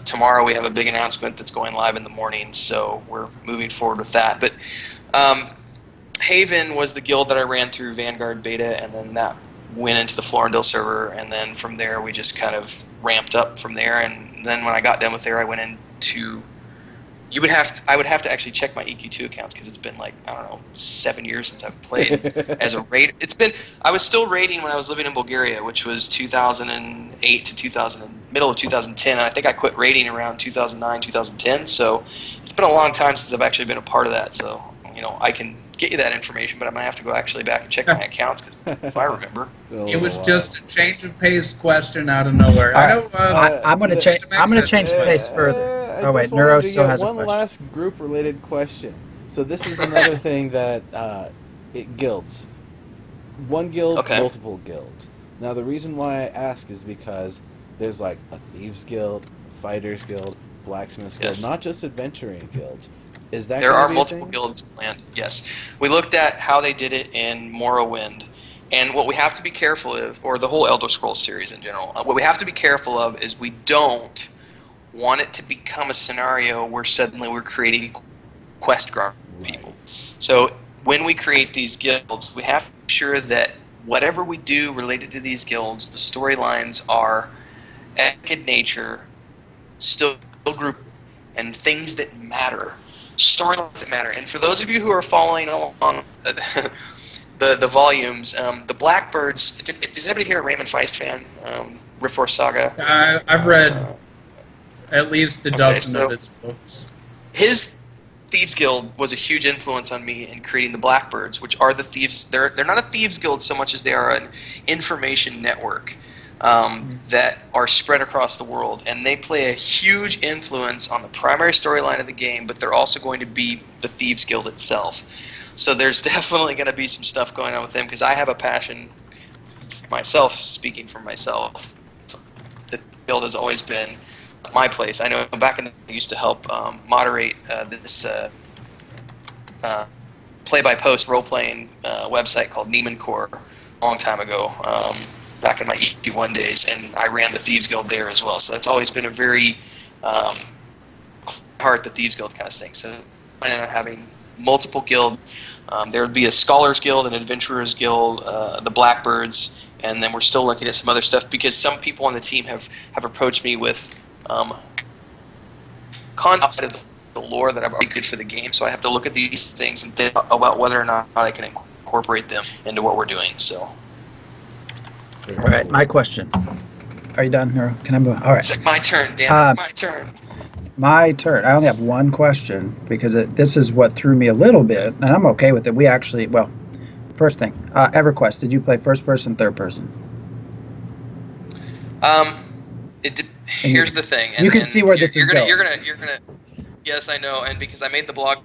Tomorrow we have a big announcement that's going live in the morning, so we're moving forward with that. But Haven was the guild that I ran through Vanguard Beta, and then that went into the Florendale server, and then from there we just kind of ramped up from there. And then when I got done with there, I went into I would have to actually check my EQ2 accounts because it's been like, I don't know, 7 years since I've played as a raid. I was still raiding when I was living in Bulgaria, which was 2008 to middle of 2010. And I think I quit raiding around 2009, 2010. So it's been a long time since I've actually been a part of that. So, I can get you that information, but I might have to go actually back and check my accounts because if I remember. It was just a change of pace question out of nowhere. I know. I'm going to change. I'm going to change the pace further. Oh wait, Neuro still has a question. One last group-related question. So this is another thing that guilds. One guild, okay. Multiple guilds. Now the reason why I ask is because there's like a thieves guild, a fighters guild, blacksmiths guild, not just adventuring guilds. Is that there are multiple guilds planned? Yes, we looked at how they did it in Morrowind, and what we have to be careful of, or the whole Elder Scrolls series in general, what we have to be careful of is we don't want it to become a scenario where suddenly we're creating quest grind people. So when we create these guilds, we have to make sure that whatever we do related to these guilds, the storylines are epic in nature, still group, and things that matter. Storylines that matter. And for those of you who are following along the volumes, the Blackbirds, is anybody here a Raymond Feist fan? Rift Force Saga? I've read at least a dozen of his books. His Thieves Guild was a huge influence on me in creating the Blackbirds, which are the thieves. They're not a thieves guild so much as they are an information network that are spread across the world, and they play a huge influence on the primary storyline of the game, but they're also going to be the Thieves Guild itself. So there's definitely going to be some stuff going on with them, because I have a passion myself, speaking for myself. The guild has always been my place. I know back in the day I used to help moderate this play-by-post role-playing website called Neiman Core a long time ago, back in my EQ1 days, and I ran the Thieves Guild there as well. So that's always been a very the Thieves Guild kind of thing. So planning on having multiple guilds. There would be a Scholars Guild, an Adventurers Guild, the Blackbirds, and then we're still looking at some other stuff because some people on the team have approached me with concepts outside of the lore that I've already created for the game. So I have to look at these things and think about whether or not I can incorporate them into what we're doing. So. All right, my question. Are you done, Neuro? Can I move? All right. It's like my turn, damn it, my turn. My turn. I only have one question because this is what threw me a little bit, and I'm okay with it. We actually, first thing, EverQuest. Did you play first person, third person? Here's the thing. You can see where this is going. You're gonna. Yes, I know, and because I made the blog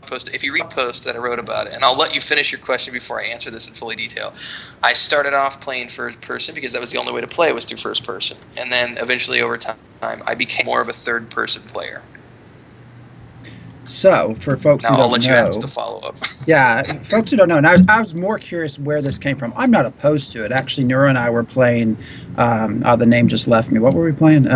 post, if you read the post that I wrote about it, and I'll let you finish your question before I answer this in fully detail. I started off playing first person because that was the only way to play was through first person, and then eventually over time I became more of a third person player. So for folks who don't know, I'll let you answer the follow up. Yeah, folks who don't know, and I was more curious where this came from. I'm not opposed to it. Actually, Neuro and I were playing. The name just left me. What were we playing?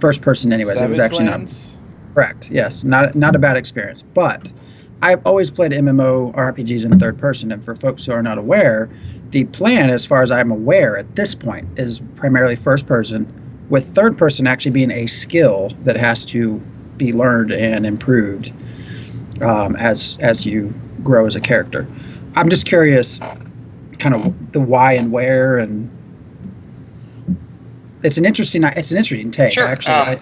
First person, anyways. Savage It was actually Lands? not. Correct. Yes, not a bad experience. But I've always played MMO RPGs in third person, and for folks who are not aware, the plan, as far as I'm aware at this point, is primarily first person, with third person actually being a skill that has to be learned and improved as you grow as a character. I'm just curious, kind of the why and where, and it's an interesting take. Sure. Actually,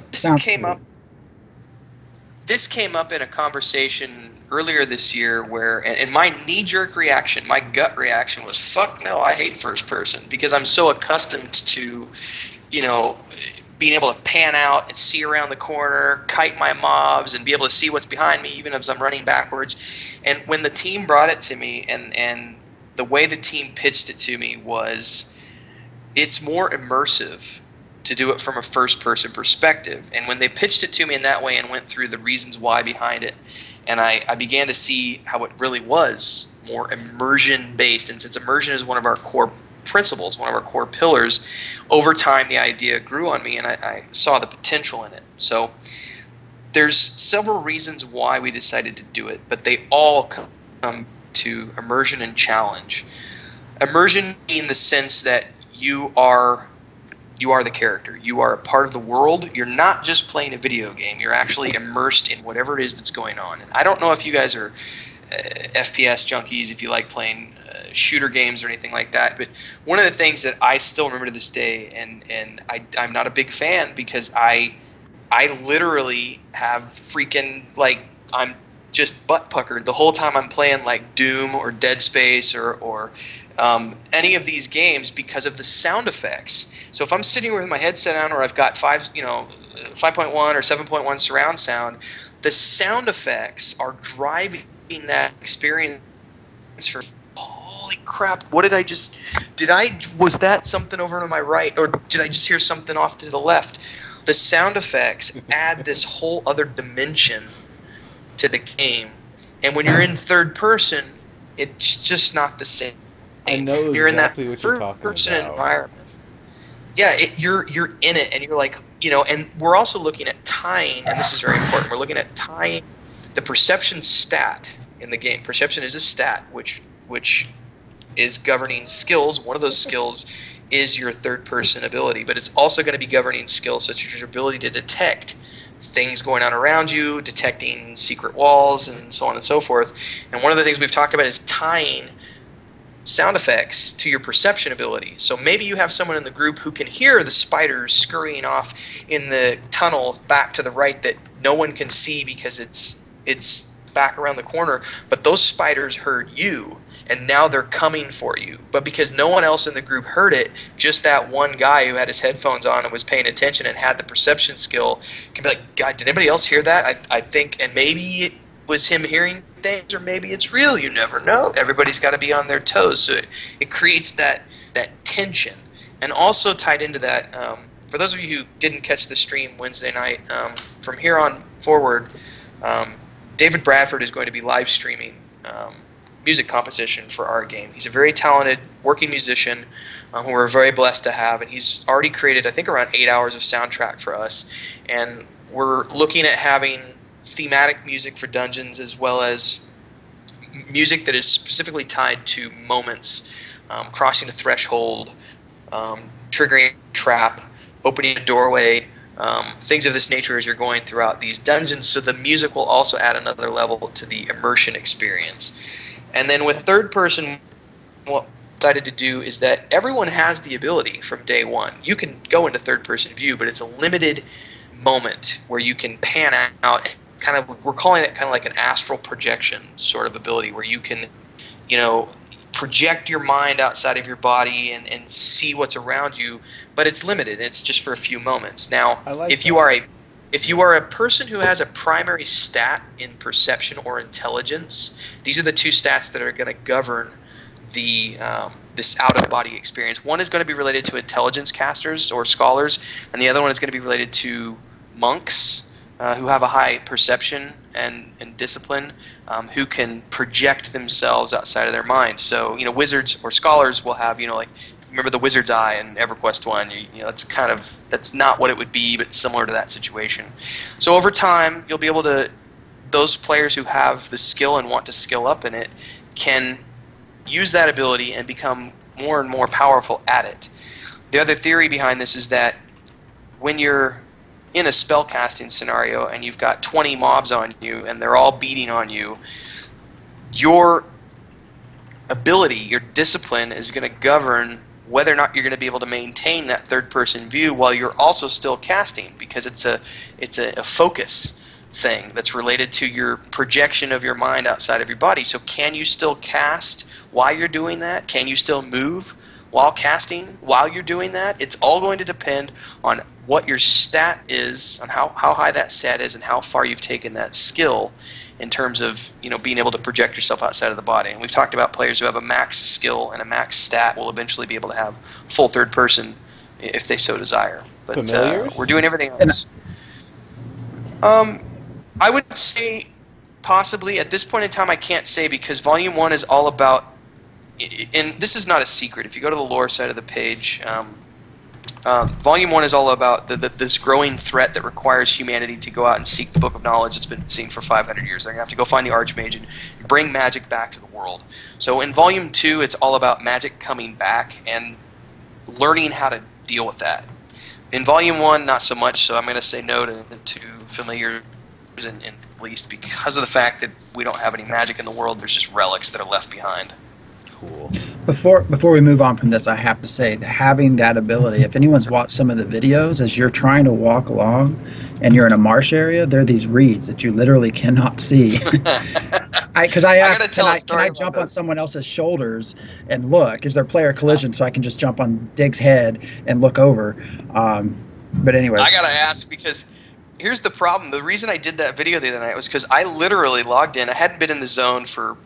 This came up in a conversation earlier this year where, and my knee-jerk reaction, my gut reaction was, fuck no, I hate first person, because I'm so accustomed to, you know, being able to pan out and see around the corner, kite my mobs, and be able to see what's behind me even as I'm running backwards. And when the team brought it to me, and the way the team pitched it to me was, it's more immersive to do it from a first-person perspective. And when they pitched it to me in that way and went through the reasons why behind it, and I began to see how it really was more immersion-based. And since immersion is one of our core principles, one of our core pillars, over time the idea grew on me, and I saw the potential in it. So there's several reasons why we decided to do it, but they all come to immersion and challenge. Immersion in the sense that you are the character. You are a part of the world. You're not just playing a video game. You're actually immersed in whatever it is that's going on. And I don't know if you guys are FPS junkies, if you like playing shooter games or anything like that, but one of the things that I still remember to this day, and I'm not a big fan, because I literally have freaking, like, I'm just butt puckered the whole time I'm playing, like Doom or Dead Space or any of these games, because of the sound effects. So if I'm sitting with my headset on, or I've got 5.1 or 7.1 surround sound, the sound effects are driving that experience. For holy crap, what did I just, was that something over to my right, or did I just hear something off to the left? The sound effects add this whole other dimension to the game, and when you're in third person, it's just not the same. I know you're exactly in that what you're talking third-person about. environment. Yeah, you're in it, and you're like, you know. And we're also looking at tying, and this is very important. We're looking at tying the perception stat in the game. Perception is a stat which is governing skills. One of those skills is your third-person ability, but it's also going to be governing skills such as your ability to detect things going on around you, detecting secret walls, and so on and so forth. And one of the things we've talked about is tying sound effects to your perception ability. So maybe you have someone in the group who can hear the spiders scurrying off in the tunnel back to the right that no one can see because it's back around the corner, but those spiders heard you, and now they're coming for you. But because no one else in the group heard it, just that one guy who had his headphones on and was paying attention and had the perception skill can be like, God, did anybody else hear that? I think, and maybe it was him hearing things, or maybe it's real. You never know. Everybody's got to be on their toes. So it creates that tension. And also tied into that, for those of you who didn't catch the stream Wednesday night, from here on forward, David Bradford is going to be live streaming music composition for our game. He's a very talented working musician who we're very blessed to have, and he's already created, I think, around 8 hours of soundtrack for us. And we're looking at having thematic music for dungeons, as well as music that is specifically tied to moments, crossing a threshold, triggering a trap, opening a doorway, things of this nature as you're going throughout these dungeons. So the music will also add another level to the immersion experience. And then with third person, what we decided to do is that everyone has the ability from day one. You can go into third person view, but it's a limited moment where you can pan out. Kind of, we're calling it kind of like an astral projection sort of ability, where you can, you know, project your mind outside of your body and see what's around you, but it's limited. It's just for a few moments. Now, if you are a person who has a primary stat in perception or intelligence, these are the two stats that are going to govern the this out-of-body experience. One is going to be related to intelligence casters or scholars, and the other one is going to be related to monks who have a high perception and discipline, who can project themselves outside of their mind. So, you know, wizards or scholars will have, you know, like, remember the wizard's eye in EverQuest 1? You know, that's not what it would be, but similar to that situation. So over time, you'll be able to, those players who have the skill and want to skill up in it can use that ability and become more and more powerful at it. The other theory behind this is that when you're in a spellcasting scenario and you've got 20 mobs on you and they're all beating on you, your ability, your discipline is going to govern whether or not you're going to be able to maintain that third-person view while you're also still casting, because it's a focus. thing that's related to your projection of your mind outside of your body. So can you still cast while you're doing that? Can you still move while casting while you're doing that? It's all going to depend on what your stat is, on how high that stat is, and how far you've taken that skill in terms of, you know, being able to project yourself outside of the body. And we've talked about players who have a max skill and a max stat will eventually be able to have full third person if they so desire. But Familiars? we're doing everything else. I would say possibly. At this point in time, I can't say, because Volume 1 is all about, and this is not a secret. If you go to the lore side of the page, Volume 1 is all about this growing threat that requires humanity to go out and seek the Book of Knowledge that's been seen for 500 years. They're going to have to go find the Archmage and bring magic back to the world. So in Volume 2, it's all about magic coming back and learning how to deal with that. In Volume 1, not so much, so I'm going to say no to familiars, and at least because of the fact that we don't have any magic in the world. There's just relics that are left behind. Cool. Before we move on from this, I have to say that having that ability, if anyone's watched some of the videos, as you're trying to walk along and you're in a marsh area, there are these reeds that you literally cannot see. Because I asked, can I jump on someone else's shoulders and look? Is there player collision so I can just jump on Dig's head and look over? But anyway. I got to ask, because here's the problem. The reason I did that video the other night was because I literally logged in. I hadn't been in the zone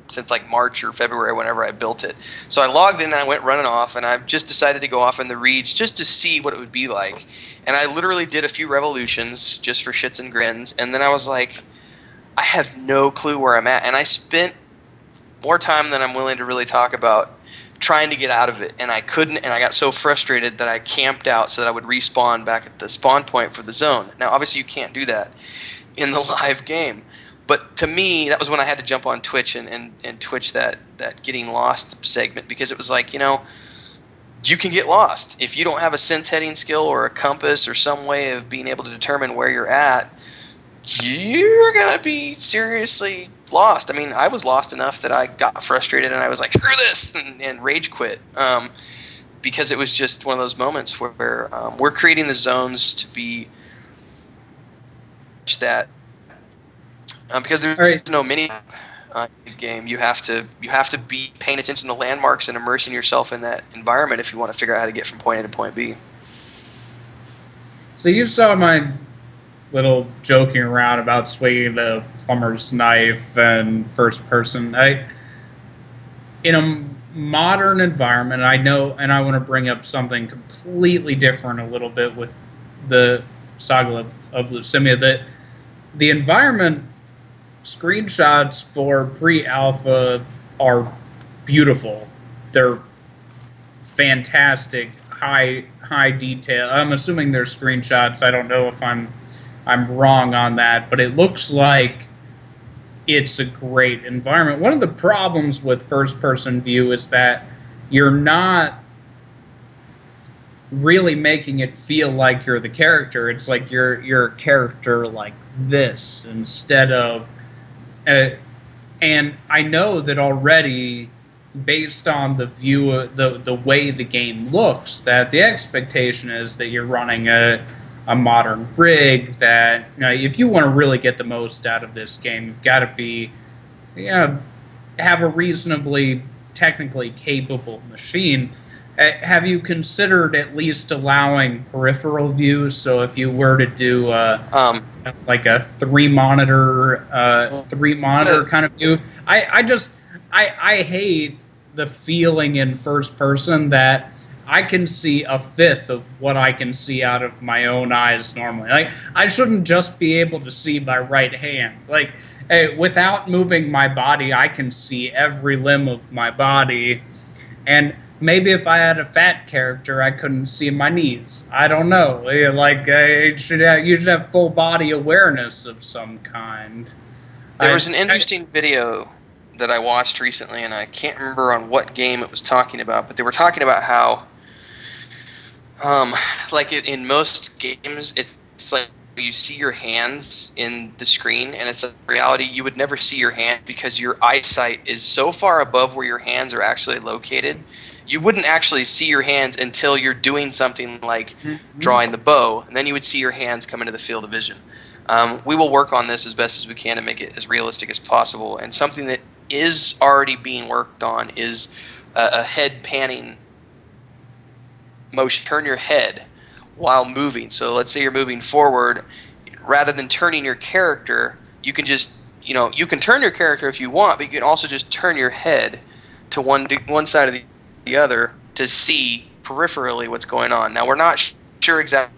since like March or February, whenever I built it. So I logged in and I went running off, and I just decided to go off in the reeds just to see what it would be like. And I literally did a few revolutions just for shits and grins, and then I was like, I have no clue where I'm at. And I spent more time than I'm willing to really talk about trying to get out of it, and I couldn't, and I got so frustrated that I camped out so that I would respawn back at the spawn point for the zone. Now, obviously, you can't do that in the live game, but to me, that was when I had to jump on Twitch and Twitch that getting lost segment, because it was like, you know, you can get lost. If you don't have a sense heading skill or a compass or some way of being able to determine where you're at, you're going to be seriously lost. I mean, I was lost enough that I got frustrated and I was like, screw this, and rage quit, because it was just one of those moments where we're creating the zones to be that because there's no mini in the game. You have to be paying attention to landmarks and immersing yourself in that environment if you want to figure out how to get from point A to point B. So you saw my little joking around about swinging the plumber's knife and first person. In a modern environment, I know, and I want to bring up something completely different a little bit with the Saga of Lucimia, that the environment screenshots for pre-alpha are beautiful. They're fantastic, high detail. I'm assuming they're screenshots. I don't know if I'm wrong on that, but it looks like it's a great environment. One of the problems with first-person view is that you're not really making it feel like you're the character. It's like you're a character like this instead of... and I know that already, based on the view, the way the game looks, that the expectation is that you're running a modern rig, that, you know, if you want to really get the most out of this game, you've got to be, you know, have a reasonably technically capable machine. Have you considered at least allowing peripheral view? So if you were to do like a three monitor kind of view, I hate the feeling in first person that I can see a fifth of what I can see out of my own eyes normally. Like, I shouldn't just be able to see my right hand. Like, without moving my body, I can see every limb of my body. And maybe if I had a fat character, I couldn't see my knees. I don't know. Like, you should have full body awareness of some kind. There was an interesting video that I watched recently, and I can't remember on what game it was talking about, but they were talking about how like in most games, it's like you see your hands in the screen, and it's a reality you would never see your hand because your eyesight is so far above where your hands are actually located. You wouldn't actually see your hands until you're doing something like drawing the bow, and then you would see your hands come into the field of vision. We will work on this as best as we can to make it as realistic as possible. And something that is already being worked on is a head panning motion. Turn your head while moving. So let's say you're moving forward. Rather than turning your character, you can just, you can turn your character if you want, but you can also just turn your head to one side of the other to see peripherally what's going on. Now, we're not sure exactly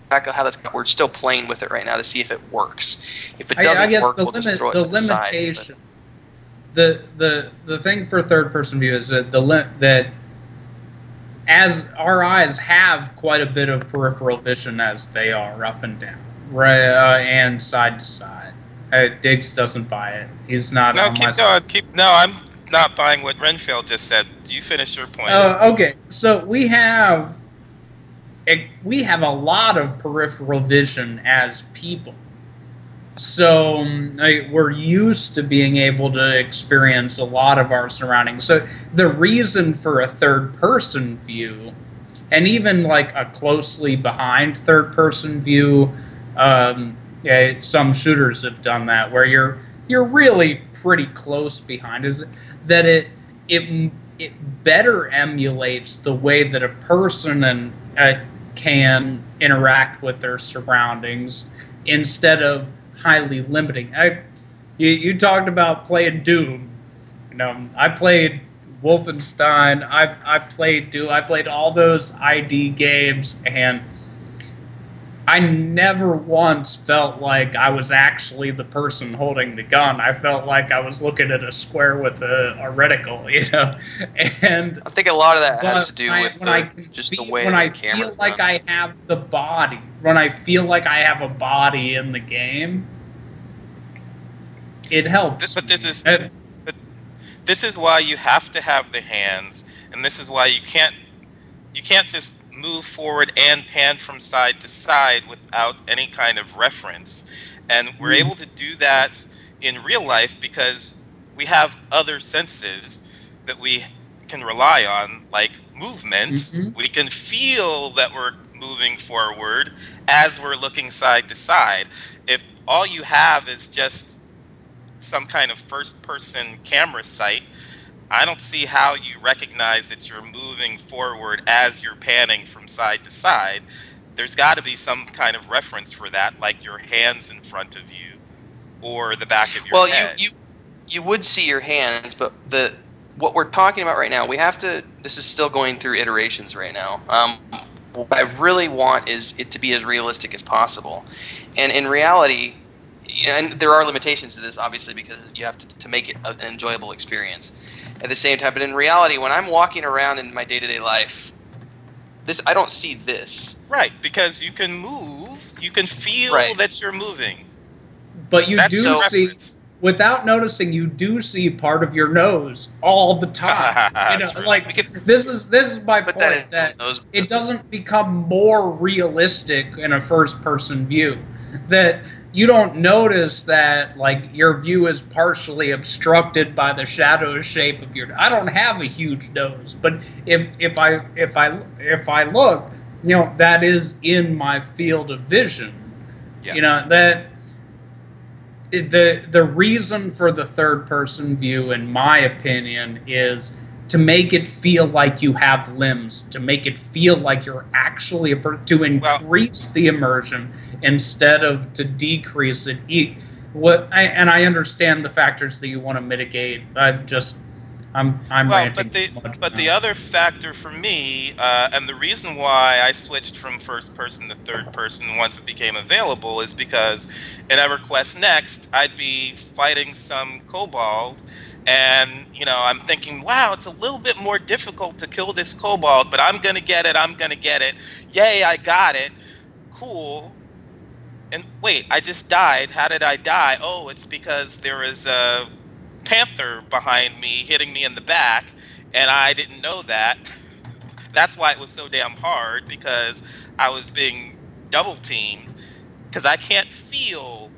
how that's. We're still playing with it right now to see if it works. If it doesn't work, we'll just throw it to the side. The thing for third-person view is that that as our eyes have quite a bit of peripheral vision as they are up and down, right, and side to side. Diggs doesn't buy it. He's not. No, on keep my going. side. No, I'm not buying what Renfield just said. You finish your point. Okay, so we have a lot of peripheral vision as people. So we're used to being able to experience a lot of our surroundings. So the reason for a third-person view, and even like a closely behind third-person view, some shooters have done that, where you're really pretty close behind, is that it better emulates the way that a person can interact with their surroundings instead of highly limiting. You talked about playing Doom. I played Wolfenstein. I played Doom. I played all those ID games, and I never once felt like I was actually the person holding the gun. I felt like I was looking at a square with a reticle, And I think a lot of that has to do with just the way when the I camera's feel like done. I have the body, when I feel like I have a body in the game, it helps. But this is why you have to have the hands, and this is why you can't just move forward and pan from side to side without any kind of reference. And we're able to do that in real life because we have other senses that we can rely on, like movement. We can feel that we're moving forward as we're looking side to side. If all you have is just some kind of first-person camera sight, I don't see how you recognize that you're moving forward as you're panning from side to side. There's got to be some kind of reference for that, like your hands in front of you or the back of your head. Well, you would see your hands, but what we're talking about right now, we have to. This is still going through iterations right now. What I really want is it to be as realistic as possible, and in reality. And there are limitations to this, obviously, because you have to make it an enjoyable experience. At the same time, but in reality, when I'm walking around in my day-to-day life, I don't see this. Right, because you can move, you can feel that you're moving. But you do see, without noticing, you do see part of your nose all the time. This is my point, that it doesn't become more realistic in a first-person view. That you don't notice that your view is partially obstructed by the shadow shape of your. I don't have a huge nose, but if I look, that is in my field of vision. Yeah. That the reason for the third person view, in my opinion, is to make it feel like you have limbs, to make it feel like you're actually to increase the immersion instead of to decrease it. And I understand the factors that you want to mitigate. I'm ranting too much but now. The other factor for me, and the reason why I switched from first person to third person once it became available, is because in EverQuest Next, I'd be fighting some kobold. And, I'm thinking, wow, it's a little bit more difficult to kill this kobold, but I'm going to get it. I'm going to get it. Yay, I got it. Cool. And wait, I just died. How did I die? Oh, it's because there is a panther behind me hitting me in the back, and I didn't know that. That's why it was so damn hard, because I was being double teamed, because I can't feel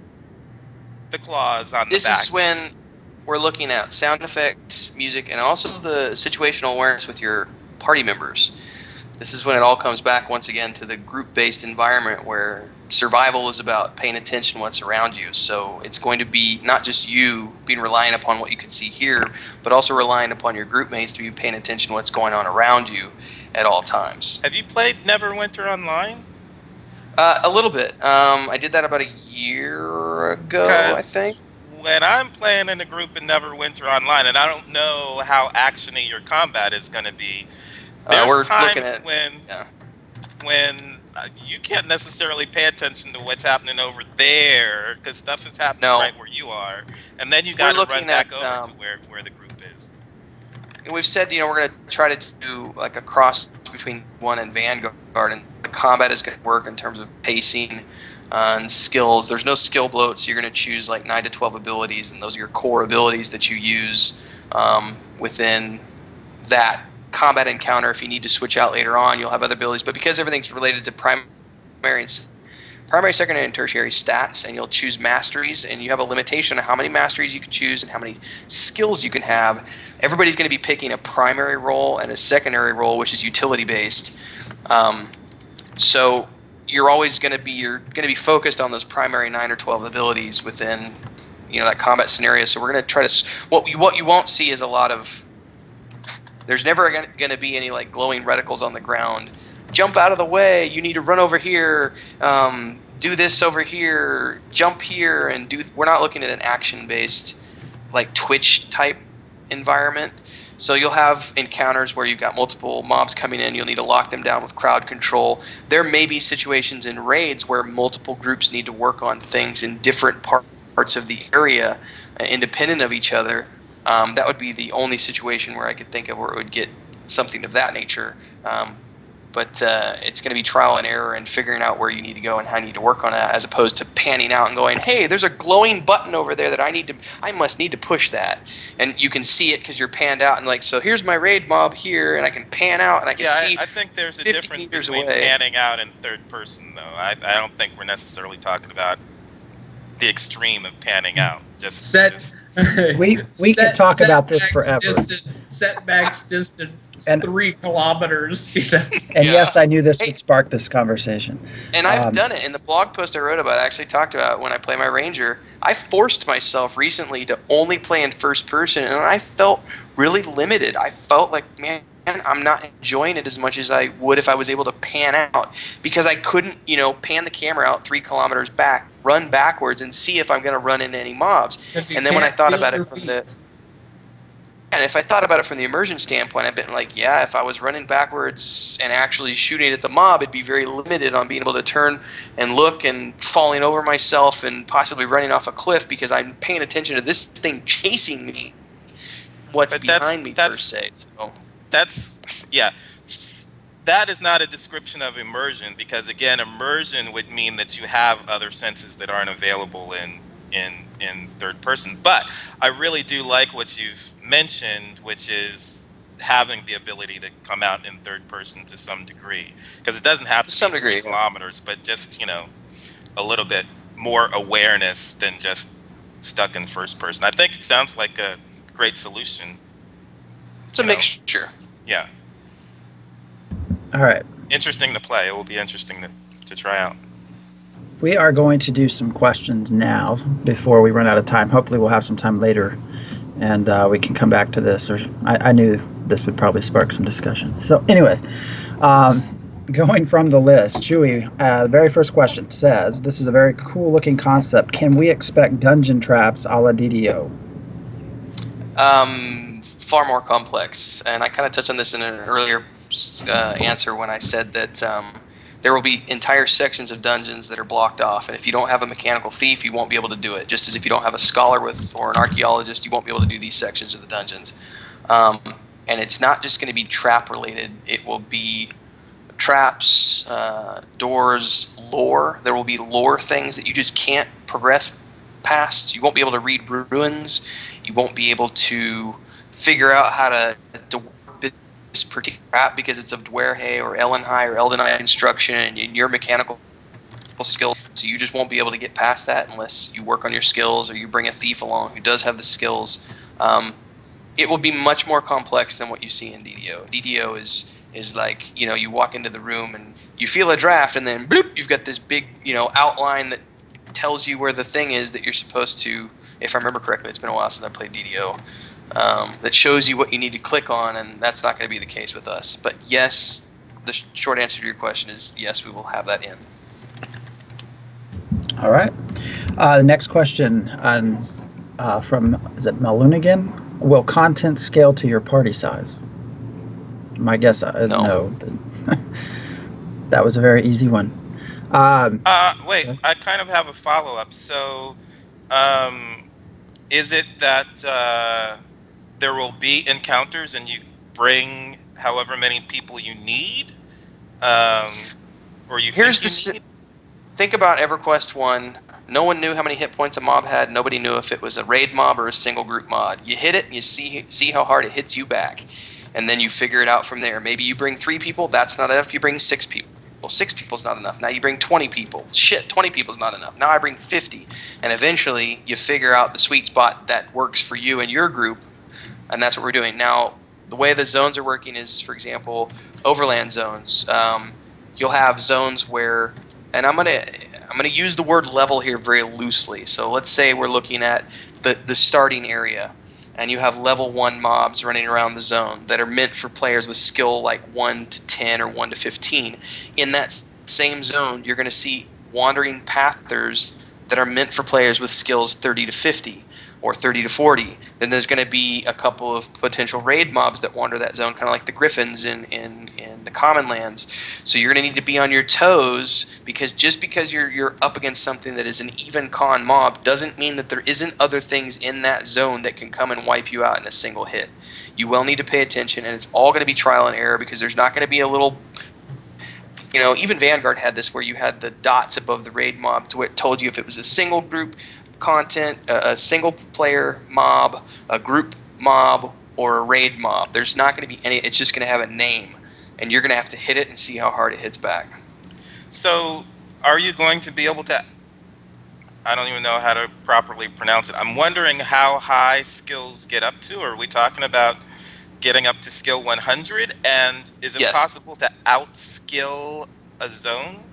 the claws on the back. This is when we're looking at sound effects, music, and also the situational awareness with your party members. This is when it all comes back once again to the group-based environment where survival is about paying attention to what's around you. So it's going to be not just you being reliant upon what you can see here, but also relying upon your group mates to be paying attention to what's going on around you at all times. Have you played Neverwinter Online? A little bit. I did that about a year ago, I think. When I'm playing in a group in Neverwinter Online, and I don't know how actiony your combat is going to be, there's We're times looking at when you can't necessarily pay attention to what's happening over there because stuff is happening right where you are, and then you got to run back over to where the group is. We've said, we're going to try to do like a cross between one and Vanguard, and the combat is going to work in terms of pacing and skills. There's no skill bloat, so you're going to choose like 9 to 12 abilities, and those are your core abilities that you use within that combat encounter. If you need to switch out later on, you'll have other abilities. But because everything's related to primary, secondary, and tertiary stats, and you'll choose masteries, and you have a limitation on how many masteries you can choose and how many skills you can have, everybody's going to be picking a primary role and a secondary role, which is utility based. So you're always going to be focused on those primary 9 or 12 abilities within that combat scenario. So we're going to try to what you won't see is a lot of. There's never going to be any like glowing reticles on the ground. Jump out of the way. You need to run over here. Do this over here. Jump here and do. We're not looking at an action-based, like Twitch type environment. So you'll have encounters where you've got multiple mobs coming in. You'll need to lock them down with crowd control. There may be situations in raids where multiple groups need to work on things in different parts of the area, independent of each other. That would be the only situation where I could think of where it would get something of that nature. But it's going to be trial and error and figuring out where you need to go and how you need to work on that, as opposed to panning out and going, hey, there's a glowing button over there that I must need to push that. And you can see it because you're panned out and like, so here's my raid mob here, and I can pan out and I can see. I think there's a difference between panning out and third person, though. I don't think we're necessarily talking about the extreme of panning out. We could talk about this forever. Setbacks distant 3 kilometers. And yes, I knew this would spark this conversation. And I've done it. In the blog post I wrote about, I actually talked about when I play my Ranger. I forced myself recently to only play in first person, and I felt really limited. I felt like, man, I'm not enjoying it as much as I would if I was able to pan out, because I couldn't, pan the camera out 3 kilometers back, run backwards, and see if I'm going to run into any mobs. And then when I thought about it from the immersion standpoint, I've been like, yeah, if I was running backwards and actually shooting at the mob, it'd be very limited on being able to turn and look and falling over myself and possibly running off a cliff because I'm paying attention to this thing chasing me. What's behind me per se. So. That is not a description of immersion, because again, immersion would mean that you have other senses that aren't available in third person. But I really do like what you've mentioned, which is having the ability to come out in third person to some degree, because it doesn't have to be 3 kilometers, but just a little bit more awareness than just stuck in first person. I think it sounds like a great solution. It's a mixture. Yeah. All right. Interesting to play. It will be interesting to try out. We are going to do some questions now before we run out of time. Hopefully we'll have some time later, and we can come back to this. Or I knew this would probably spark some discussion. So anyways, going from the list, Chewy, the very first question says, this is a very cool looking concept. Can we expect dungeon traps a la DDO? Far more complex. And I kind of touched on this in an earlier answer when I said that there will be entire sections of dungeons that are blocked off, and if you don't have a mechanical thief, you won't be able to do it, just as if you don't have a scholar or an archaeologist, you won't be able to do these sections of the dungeons. And it's not just going to be trap related. It will be traps, doors, lore. There will be lore things that you just can't progress past. You won't be able to read ruins. You won't be able to figure out how to work this particular trap because it's of Dwerhe or Ellenhigh or Eldenhigh construction and your mechanical skills. So you just won't be able to get past that unless you work on your skills or you bring a thief along who does have the skills. It will be much more complex than what you see in DDO. DDO is is like, you know, you walk into the room and you feel a draft, and then bloop, you've got this big, you know, outline that tells you where the thing is that you're supposed to, if I remember correctly, it's been a while since I played DDO, that shows you what you need to click on, and that's not going to be the case with us. But yes, the short answer to your question is yes, we will have that in. All right. The next question from, is it Malunigan? Will content scale to your party size? My guess is no. But that was a very easy one. Wait, I kind of have a follow-up. So, is it that there will be encounters and you bring however many people you need, or you think you need? Think about EverQuest 1. No one knew how many hit points a mob had. Nobody knew if it was a raid mob or a single group mod. You hit it and you see how hard it hits you back. And then you figure it out from there. Maybe you bring 3 people. That's not enough. You bring 6 people. Well, 6 people's not enough. Now you bring 20 people. Shit, 20 people's not enough. Now I bring 50. And eventually you figure out the sweet spot that works for you and your group. And that's what we're doing. Now, the way the zones are working is, for example, overland zones. You'll have zones where, and I'm gonna use the word level here very loosely. So let's say we're looking at the starting area, and you have level 1 mobs running around the zone that are meant for players with skill like 1 to 10 or 1 to 15. In that same zone, you're going to see wandering pathers that are meant for players with skills 30 to 50 or 30 to 40. Then there's going to be a couple of potential raid mobs that wander that zone, kind of like the griffins in the common lands. So you're going to need to be on your toes, because just because you're up against something that is an even con mob doesn't mean that there isn't other things in that zone that can come and wipe you out in a single hit. You will need to pay attention, and it's all going to be trial and error, because there's not going to be a little, you know, even Vanguard had this where you had the dots above the raid mob to where it told you if it was a single group content, a single player mob, a group mob, or a raid mob. There's not going to be any, it's just going to have a name, and you're going to have to hit it and see how hard it hits back. So are you going to be able to, I don't even know how to properly pronounce it. I'm wondering how high skills get up to. Are we talking about getting up to skill 100? And is it Yes. possible to outskill a zone?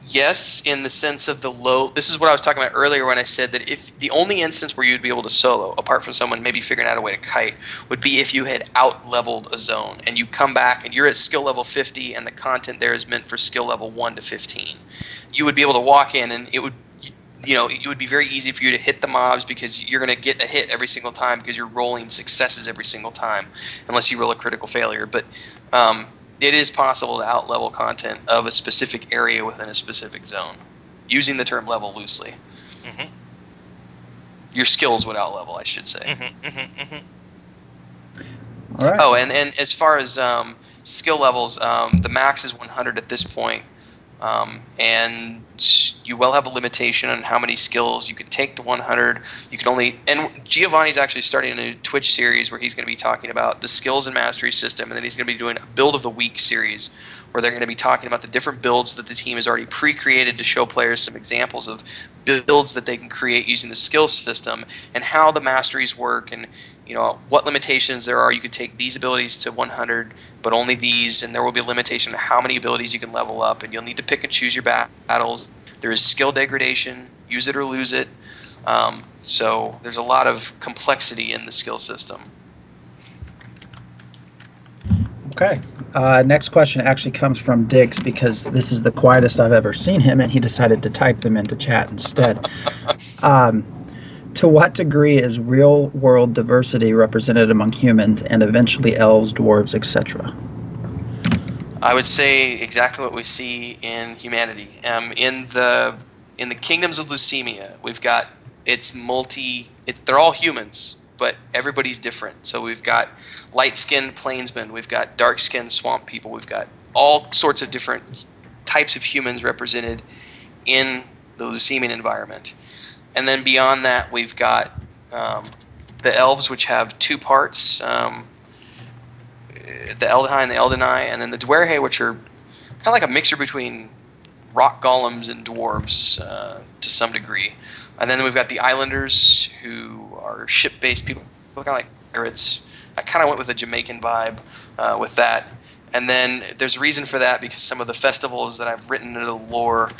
Yes, in the sense of the low. This is what I was talking about earlier when I said that if the only instance where you'd be able to solo, apart from someone maybe figuring out a way to kite, would be if you had out-leveled a zone and you come back and you're at skill level 50 and the content there is meant for skill level 1 to 15. You would be able to walk in and it would, you know, it would be very easy for you to hit the mobs, because you're going to get a hit every single time because you're rolling successes every single time, unless you roll a critical failure. But it is possible to out-level content of a specific area within a specific zone, using the term level loosely. Mm-hmm. Your skills would out-level, I should say. Mm-hmm, mm-hmm, mm-hmm. All right. Oh, and as far as skill levels, the max is 100 at this point. And you will have a limitation on how many skills you can take to 100. You can only, and Giovanni's actually starting a new Twitch series where he's going to be talking about the skills and mastery system, and then he's going to be doing a build of the week series where they're going to be talking about the different builds that the team has already pre-created to show players some examples of builds that they can create using the skill system and how the masteries work, and you know what limitations there are. You can take these abilities to 100, but only these, and there will be a limitation to how many abilities you can level up, and you'll need to pick and choose your battles. There is skill degradation, use it or lose it. So there's a lot of complexity in the skill system. Okay. Next question actually comes from Diggs, because this is the quietest I've ever seen him, and he decided to type them into chat instead. To what degree is real-world diversity represented among humans and eventually elves, dwarves, etc.? I would say exactly what we see in humanity. In the kingdoms of Leucemia, we've got they're all humans, but everybody's different. So we've got light-skinned plainsmen, we've got dark-skinned swamp people, we've got all sorts of different types of humans represented in the Leucemian environment. And then beyond that, we've got the elves, which have 2 parts, the Eldhai and the Eldenai, and then the Dwerhe, which are kind of like a mixture between rock golems and dwarves to some degree. And then we've got the Islanders, who are ship-based people, kind of like pirates. I kind of went with a Jamaican vibe with that. And then there's a reason for that because some of the festivals that I've written into the lore,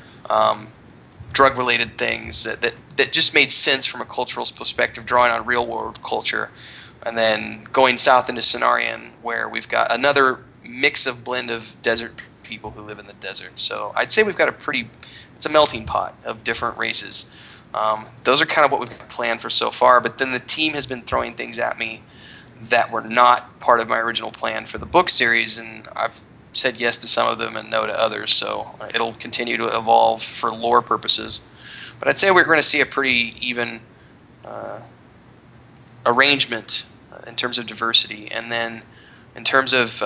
drug-related things that just made sense from a cultural perspective, drawing on real-world culture. And then going south into Cenarian, where we've got another mix of blend of desert people who live in the desert. So I'd say we've got it's a melting pot of different races. Those are kind of what we've got planned for so far. But then the team has been throwing things at me that were not part of my original plan for the book series, and I've said yes to some of them and no to others. So it'll continue to evolve for lore purposes. But I'd say we're going to see a pretty even arrangement in terms of diversity. And then in terms of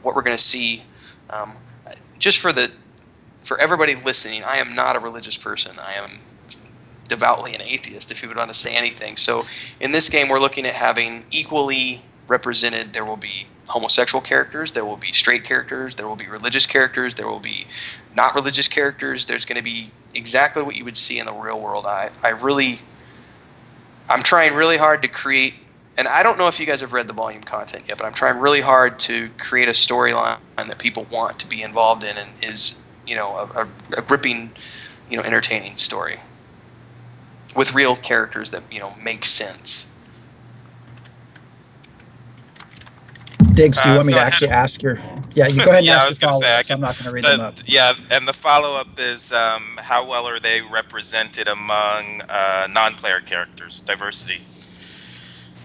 what we're going to see, just for everybody listening, I am not a religious person. I am devoutly an atheist, if you would want to say anything. So in this game, we're looking at having equally represented. There will be homosexual characters, there will be straight characters, there will be religious characters, there will be not religious characters. There's going to be exactly what you would see in the real world. I'm trying really hard to create, and I don't know if you guys have read the volume content yet, but I'm trying really hard to create a storyline that people want to be involved in and is, a gripping, entertaining story with real characters that, make sense. Diggs, do you want me to actually ask your... Yeah, you go ahead and Yeah, I ask was your going to say, follow-ups. I'm not going to read them up. Yeah, and the follow-up is how well are they represented among non-player characters, diversity,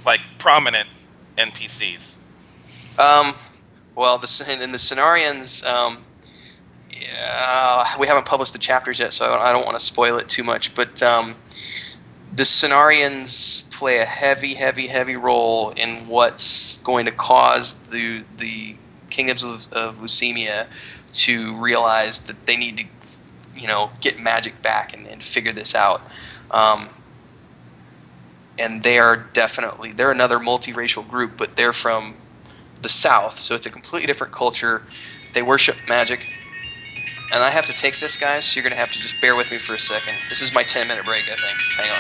like prominent NPCs? Well, in the Cenarians, we haven't published the chapters yet, so I don't want to spoil it too much, but the Cenarians play a heavy role in what's going to cause the kingdoms of Leucemia to realize that they need to, get magic back and figure this out. And they're another multiracial group, but they're from the south, so it's a completely different culture. They worship magic. And I have to take this, guys, so you're going to have to just bear with me for a second. This is my 10-minute break, I think. Hang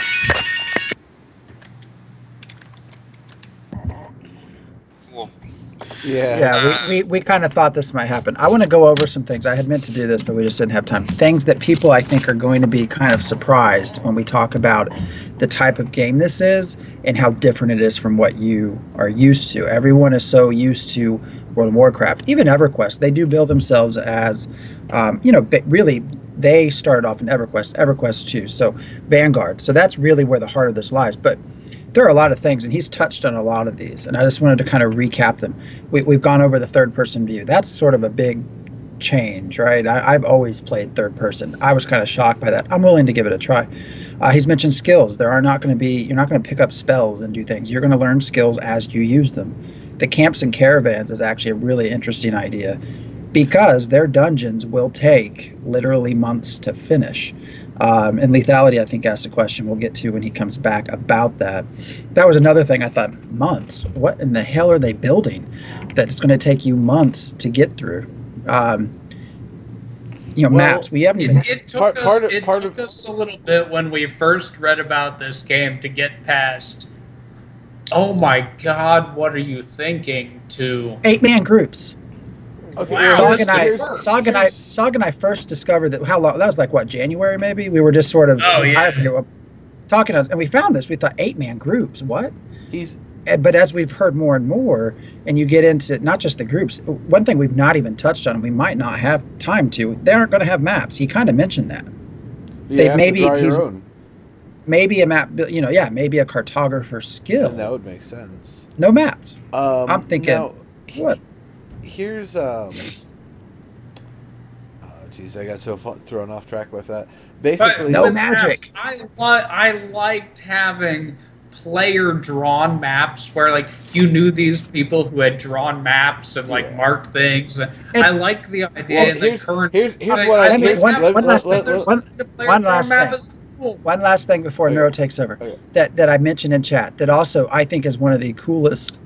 on. Cool. Yeah, we kind of thought this might happen. I want to go over some things. I had meant to do this, but we just didn't have time. Things that people, I think, are going to be kind of surprised when we talk about the type of game this is and how different it is from what you are used to. Everyone is so used to World of Warcraft. Even EverQuest, they do build themselves as, really, they started off in EverQuest 2, so Vanguard. So that's really where the heart of this lies. But there are a lot of things, and he's touched on a lot of these, and I just wanted to kind of recap them. We've gone over the third-person view. That's sort of a big change, right? I've always played third-person. I was kind of shocked by that. I'm willing to give it a try. He's mentioned skills. You're not going to pick up spells and do things. You're going to learn skills as you use them. The camps and caravans is actually a really interesting idea because their dungeons will take literally months to finish. And Lethality, I think, asked a question we'll get to when he comes back about that. That was another thing I thought, months? What in the hell are they building that it's going to take you months to get through? Maps. We haven't even... It took us a little bit when we first read about this game to get past, oh my God, what are you thinking, to 8-man groups. Okay, wow. Sog and I first discovered that, how long, that was like, what, January maybe? We were just sort of, I forget what, talking to us, and we found this. We thought 8-man groups, what? But as we've heard more and more, and you get into not just the groups, one thing we've not even touched on, and we might not have time to, they aren't going to have maps. He kind of mentioned that. Maybe a map, maybe a cartographer skill. And that would make sense. No maps. I'm thinking, what? Here's geez, I got so thrown off track with that. Basically, no magic. I liked having player-drawn maps where, like, you knew these people who had drawn maps and marked things. I like the idea in the current. One last thing before Neuro takes over. That I mentioned in chat that also I think is one of the coolest,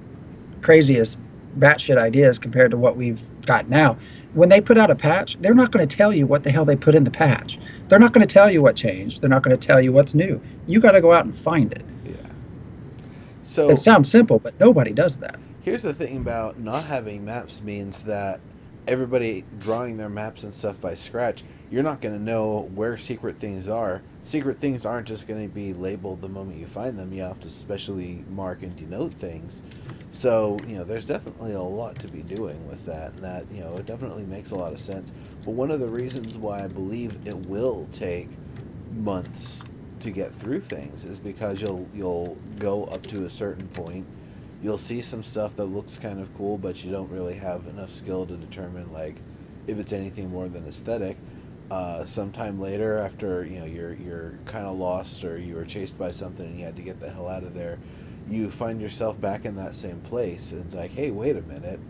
craziest batshit ideas compared to what we've got now. When they put out a patch, they're not going to tell you what the hell they put in the patch. They're not going to tell you what changed. They're not going to tell you what's new. You got to go out and find it. Yeah. So It sounds simple, but nobody does that. here's the thing about not having maps means that everybody drawing their maps and stuff by scratch, you're not going to know where secret things are. Secret things aren't just going to be labeled the moment you find them. You have to specially mark and denote things. So, there's definitely a lot to be doing with that. And that, it definitely makes a lot of sense. But one of the reasons why I believe it will take months to get through things is because you'll go up to a certain point. You'll see some stuff that looks kind of cool, but you don't really have enough skill to determine like if it's anything more than aesthetic. Sometime later, after you're kind of lost or you were chased by something and you had to get the hell out of there, you find yourself back in that same place, and it's like, hey, wait a minute,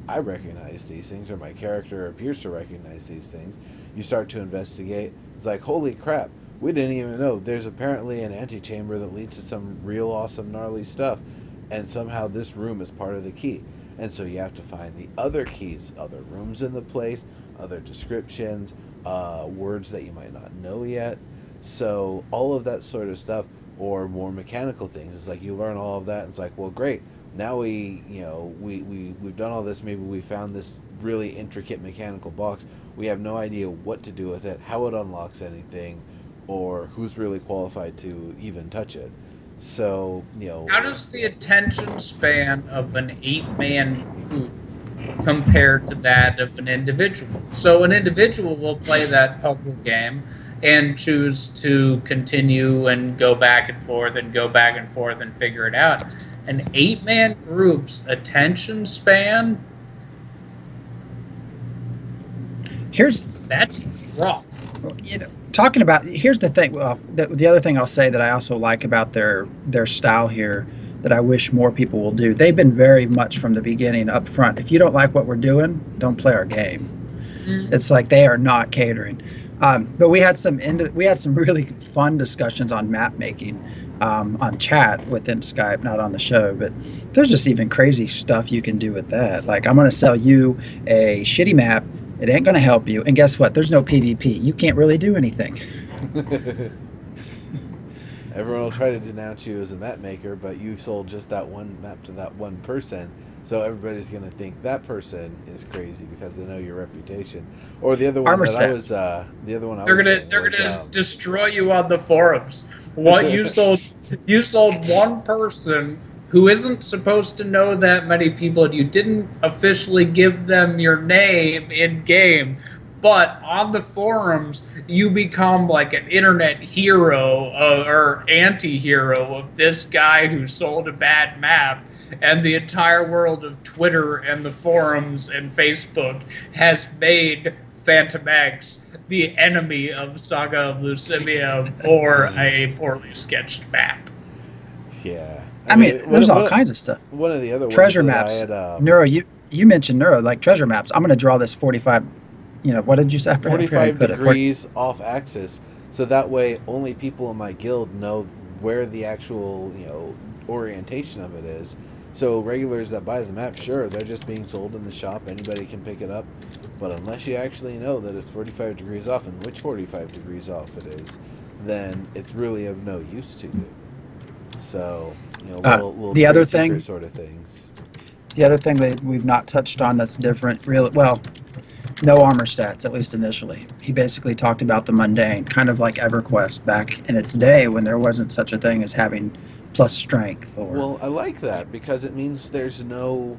I recognize these things, or my character appears to recognize these things. You start to investigate. It's like, holy crap, we didn't even know there's apparently an antechamber that leads to some real awesome gnarly stuff, and somehow this room is part of the key. And so you have to find the other keys, other rooms in the place, other descriptions, words that you might not know yet. So all of that sort of stuff, or more mechanical things, it's like you learn all of that, and it's like, well, great, now we've done all this. Maybe we found this really intricate mechanical box. We have no idea what to do with it, how it unlocks anything, or who's really qualified to even touch it. So, How does the attention span of an 8-man group compare to that of an individual? So an individual will play that puzzle game and choose to continue and go back and forth and go back and forth and figure it out. An 8-man group's attention span, that's rough. Talking about, here's the thing. Well, the other thing I'll say that I also like about their style here that I wish more people will do. They've been very much from the beginning up front. If you don't like what we're doing, don't play our game. It's like they are not catering. But we had some really fun discussions on map making on chat within Skype, not on the show. But there's just even crazy stuff you can do with that. Like, I'm going to sell you a shitty map. It ain't going to help you. And guess what? There's no PvP. You can't really do anything. Everyone will try to denounce you as a map maker, but you sold just that one map to that one person, so everybody's going to think that person is crazy because they know your reputation. Or the other one Armor that stats. the other one I They're was gonna saying they're was, gonna destroy you on the forums. What you sold one person who isn't supposed to know that many people, and you didn't officially give them your name in game, but on the forums you become like an internet hero or anti-hero of this guy who sold a bad map, and the entire world of Twitter and the forums and Facebook has made Phantom X the enemy of Saga of Lucimia for a poorly sketched map. yeah. I mean, there's all kinds of stuff. One of the other Treasure ones maps. that I had, Neuro, you mentioned Neuro, like treasure maps. I'm going to draw this 45, what did you say? 45 degrees off axis, so that way only people in my guild know where the actual orientation of it is. So regulars that buy the map, sure, they're just being sold in the shop, anybody can pick it up, but unless you actually know that it's 45 degrees off and which 45 degrees off it is, then it's really of no use to you. So little the other trade secret thing, sort of things. The other thing that we've not touched on that's different, really, well, no armor stats, at least initially. He basically talked about the mundane, kind of like EverQuest back in its day when there wasn't such a thing as having plus strength. Well, I like that because it means there's no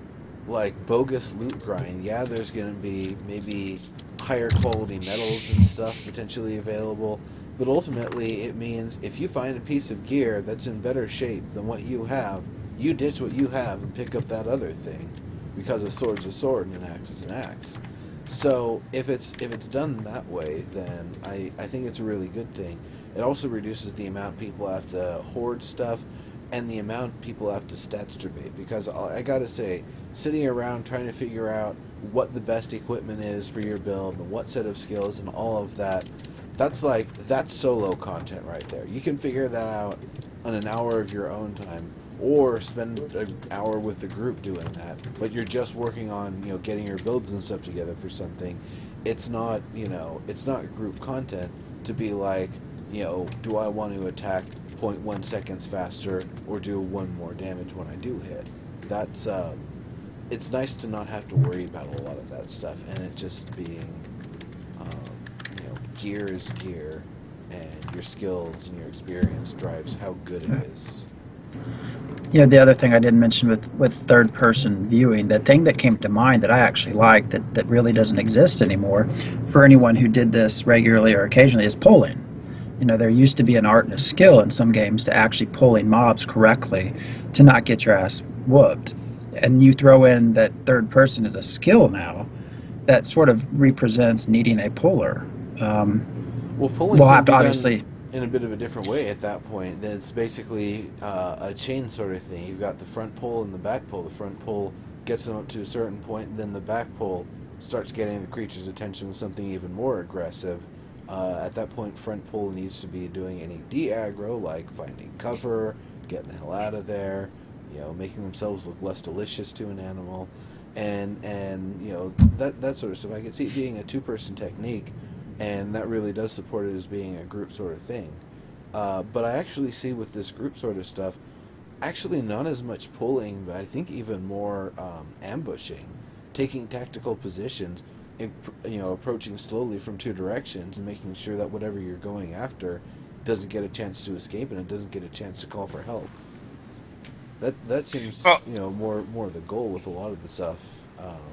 like bogus loot grind. Yeah, there's going to be maybe higher quality metals and stuff potentially available, but ultimately it means if you find a piece of gear that's in better shape than what you have, you ditch what you have and pick up that other thing, because a sword's a sword and an axe is an axe. So if it's done that way, then I think it's a really good thing. It also reduces the amount people have to hoard stuff and the amount people have to stat-sturbate, because I gotta say, sitting around trying to figure out what the best equipment is for your build and what set of skills and all of that, that's solo content right there. You can figure that out on an hour of your own time, or spend an hour with the group doing that, but you're just working on getting your builds and stuff together for something. It's not it's not group content to be like, do I want to attack 0.1 seconds faster or do 1 more damage when I do hit. That's it's nice to not have to worry about a lot of that stuff, and it just being, gear is gear, and your skills and your experience drives how good it is. Yeah, the other thing I didn't mention with third-person viewing, the thing that came to mind that I actually like that really doesn't exist anymore for anyone who did this regularly or occasionally is pulling. There used to be an art and a skill in some games to actually pulling mobs correctly to not get your ass whooped. And you throw in that third person as a skill now that sort of represents needing a puller. Well, pulling we'll can have to be obviously done in a bit of a different way at that point. It's basically a chain sort of thing. You've got the front pull and the back pull. The front pull gets them up to a certain point, and then the back pull starts getting the creature's attention with something even more aggressive. At that point, front pull needs to be doing any de-aggro, like finding cover, getting the hell out of there, making themselves look less delicious to an animal, and that sort of stuff. I can see it being a two-person technique, and that really does support it as being a group sort of thing. But I actually see with this group sort of stuff, actually not as much pulling, but I think even more ambushing, taking tactical positions, approaching slowly from two directions and making sure that whatever you're going after doesn't get a chance to escape and it doesn't get a chance to call for help. That seems more the goal with a lot of the stuff.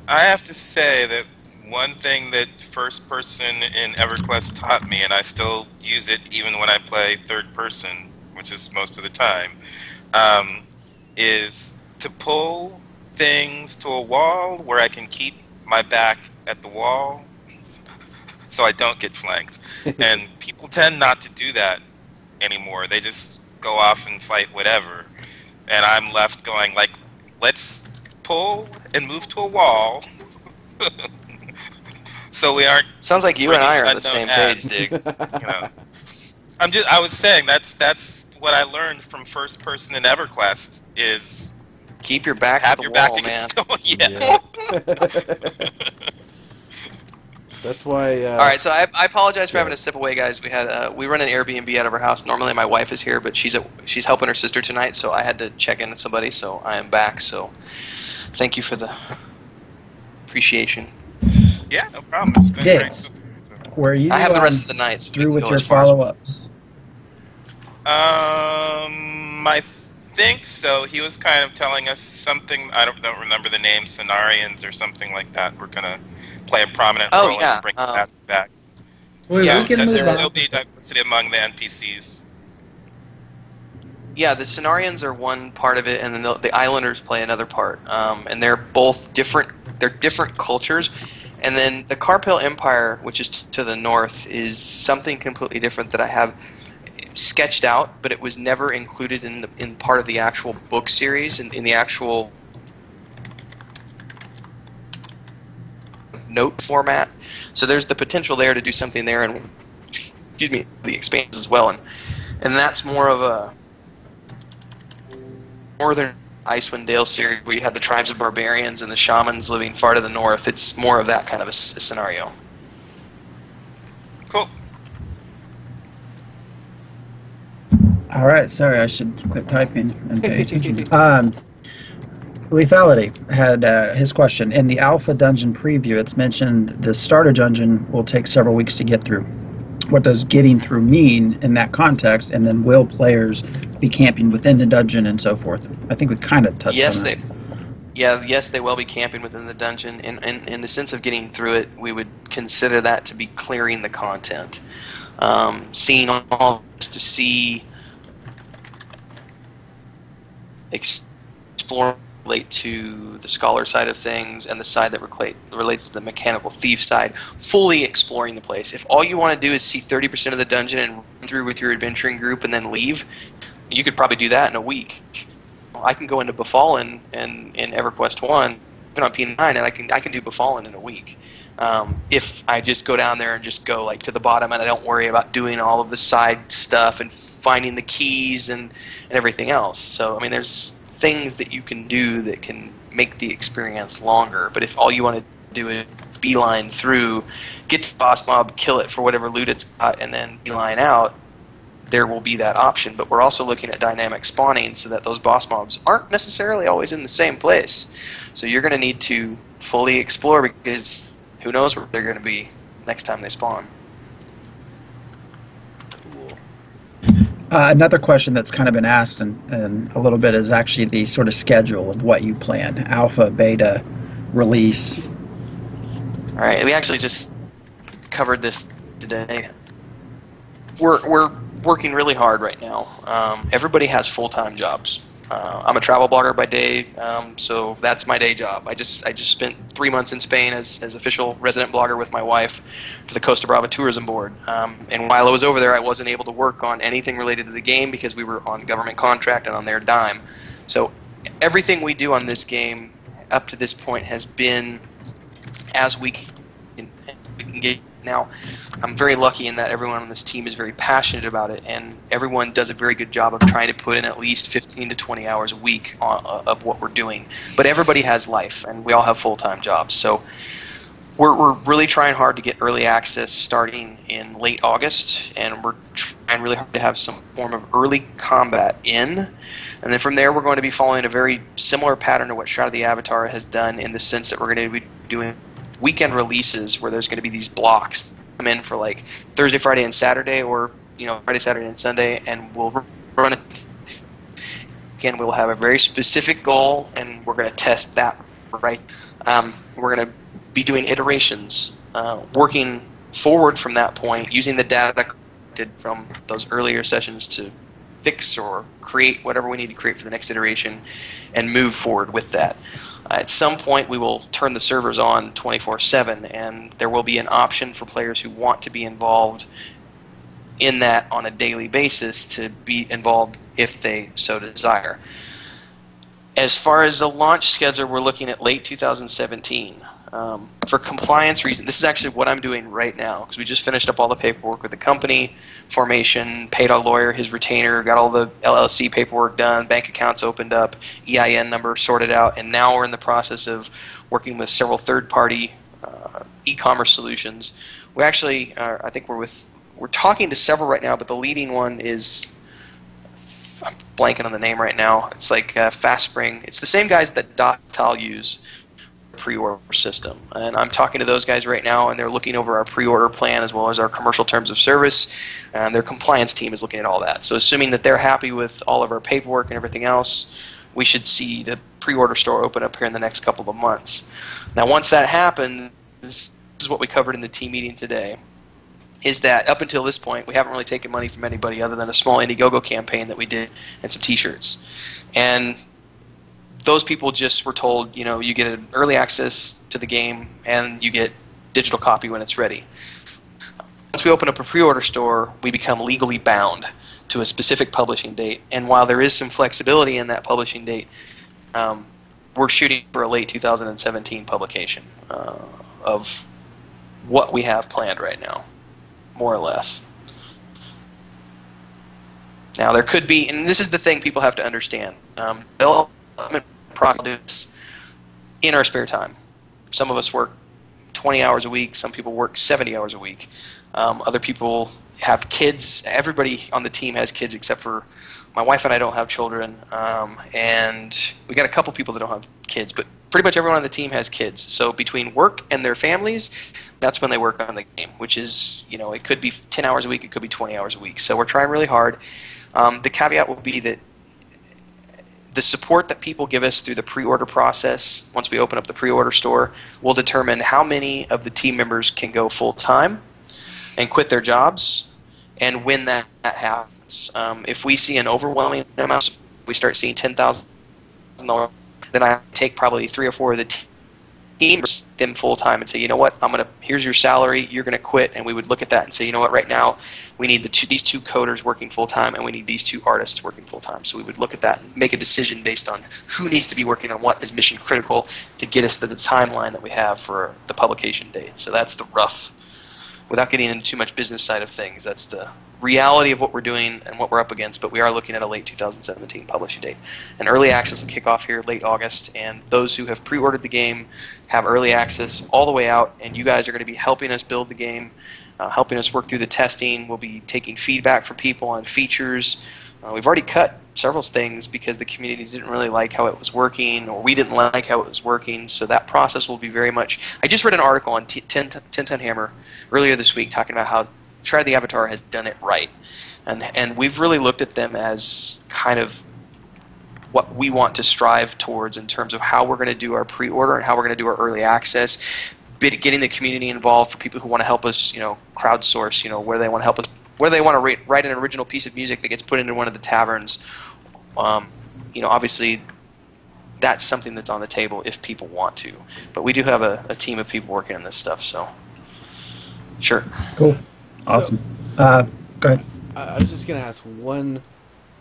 I have to say that one thing that first person in EverQuest taught me, and I still use it even when I play third person, which is most of the time, is to pull things to a wall where I can keep my back at the wall so I don't get flanked. And people tend not to do that anymore. They just go off and fight whatever. And I'm left going like, let's pull and move to a wall so we aren't. Sounds like you and I are on the same page, Diggs. I was saying that's what I learned from first person in EverQuest is keep your back have to the your wall, back man. Yeah. That's why. All right, so I apologize for having to step away, guys. We run an Airbnb out of our house. Normally, my wife is here, but she's helping her sister tonight, so I had to check in with somebody. So I am back. So thank you for the appreciation. Yeah, no problem. It's been great. So, where you? I have the rest of the night. So Drew, with your follow-ups. I think so. He was kind of telling us something. I don't remember the name, Cenarians or something like that. We're gonna play a prominent role in bringing that back. Wait, yeah, we can move there on. will be diversity among the NPCs. Yeah, the Cenarians are one part of it, and then the Islanders play another part. And they're both different. They're different cultures. And then the Carpel Empire, which is to the north, is something completely different that I have sketched out, but it was never included in part of the actual book series, in the actual note format. So there's the potential there to do something there, and the expanse as well. And that's more of a northern Icewind Dale series where you had the tribes of barbarians and the shamans living far to the north. It's more of that kind of a scenario. Cool. All right, sorry, I should quit typing and pay attention. Lethality had his question. In the alpha dungeon preview, it's mentioned the starter dungeon will take several weeks to get through. What does getting through mean in that context? And then will players be camping within the dungeon and so forth? I think we kind of touched on that. Yes, they will be camping within the dungeon. In the sense of getting through it, we would consider that to be clearing the content. Seeing all this to see, explore, relate to the scholar side of things and the side that relates to the mechanical thief side, fully exploring the place. If all you want to do is see 30% of the dungeon and run through with your adventuring group and then leave, you could probably do that in a week. I can go into Befallen and in EverQuest 1, even on P9, and I can do Befallen in a week. If I just go down there and just go like to the bottom and I don't worry about doing all of the side stuff and finding the keys and everything else. So I mean, there's things that you can do that can make the experience longer. But if all you want to do is beeline through, get to the boss mob, kill it for whatever loot it's got, and then beeline out, there will be that option. But we're also looking at dynamic spawning so that those boss mobs aren't necessarily always in the same place. So you're going to need to fully explore, because who knows where they're going to be next time they spawn. Another question that's kind of been asked and a little bit is actually the sort of schedule of what you plan: alpha, beta, release. All right, we actually just covered this today. We're working really hard right now. Everybody has full-time jobs. I'm a travel blogger by day, so that's my day job. I just spent 3 months in Spain as official resident blogger with my wife for the Costa Brava Tourism Board. And while I was over there, I wasn't able to work on anything related to the game because we were on government contract and on their dime. So everything we do on this game up to this point has been as we can get. Now, I'm very lucky in that everyone on this team is very passionate about it, and everyone does a very good job of trying to put in at least 15 to 20 hours a week of what we're doing. But everybody has life, and we all have full-time jobs. So we're really trying hard to get early access starting in late August, and we're trying really hard to have some form of early combat in. And then from there, we're going to be following a very similar pattern to what Shroud of the Avatar has done, in the sense that we're going to be doing weekend releases where there's going to be these blocks come in for like Thursday, Friday, and Saturday, or Friday, Saturday, and Sunday, and we'll run it. Again, we'll have a very specific goal, and we're going to test that. Right, we're going to be doing iterations, working forward from that point, using the data collected from those earlier sessions to fix or create whatever we need to create for the next iteration, and move forward with that. At some point, we will turn the servers on 24/7, and there will be an option for players who want to be involved in that on a daily basis to be involved if they so desire. As far as the launch schedule, we're looking at late 2017. For compliance reasons, this is actually what I'm doing right now, because we just finished up all the paperwork with the company, formation, paid our lawyer, his retainer, got all the LLC paperwork done, bank accounts opened up, EIN number sorted out, and now we're in the process of working with several third-party e-commerce solutions. We actually, I think we're talking to several right now, but the leading one is, I'm blanking on the name right now. It's like FastSpring. It's the same guys that Dotal use pre-order system, and I'm talking to those guys right now, and they're looking over our pre-order plan as well as our commercial terms of service, and their compliance team is looking at all that. So assuming that they're happy with all of our paperwork and everything else, we should see the pre-order store open up here in the next couple of months. Now once that happens, this is what we covered in the team meeting today, is that up until this point we haven't really taken money from anybody other than a small Indiegogo campaign that we did and some t-shirts. And those people just were told, you get an early access to the game and you get digital copy when it's ready. Once we open up a pre-order store, we become legally bound to a specific publishing date. And while there is some flexibility in that publishing date, we're shooting for a late 2017 publication of what we have planned right now, more or less. Now there could be, and this is the thing people have to understand, development projects in our spare time. Some of us work 20 hours a week, some people work 70 hours a week. Other people have kids. Everybody on the team has kids except for my wife and I don't have children, and we got a couple people that don't have kids, but pretty much everyone on the team has kids. So between work and their families, that's when they work on the game, which is, it could be 10 hours a week, it could be 20 hours a week. So we're trying really hard. The caveat will be that the support that people give us through the pre-order process, once we open up the pre-order store, will determine how many of the team members can go full-time and quit their jobs, and when that happens. If we see an overwhelming amount, we start seeing $10,000, then I take probably 3 or 4 of the team them full-time and say, you know what, here's your salary, you're going to quit, and we would look at that and say, you know what, right now we need these 2 coders working full-time, and we need these 2 artists working full-time. So we would look at that and make a decision based on who needs to be working on what is mission critical to get us to the timeline that we have for the publication date. So that's the rough without getting into too much business side of things, that's the reality of what we're doing and what we're up against, but we are looking at a late 2017 publishing date. And early access will kick off here late August, and those who have pre-ordered the game have early access all the way out, and you guys are going to be helping us build the game, helping us work through the testing. We'll be taking feedback from people on features. We've already cut several things because the community didn't really like how it was working, or we didn't like how it was working, so that process will be very much... I just read an article on 10 Ton Hammer earlier this week talking about how Try the Avatar has done it right, and we've really looked at them as kind of what we want to strive towards in terms of how we're going to do our pre-order and how we're going to do our early access, getting the community involved for people who want to help us, crowdsource, where they want to help us, where they want to write an original piece of music that gets put into one of the taverns. Obviously, that's something that's on the table if people want to. But we do have a team of people working on this stuff, so sure. Cool. Awesome. Go ahead. I was just going to ask one,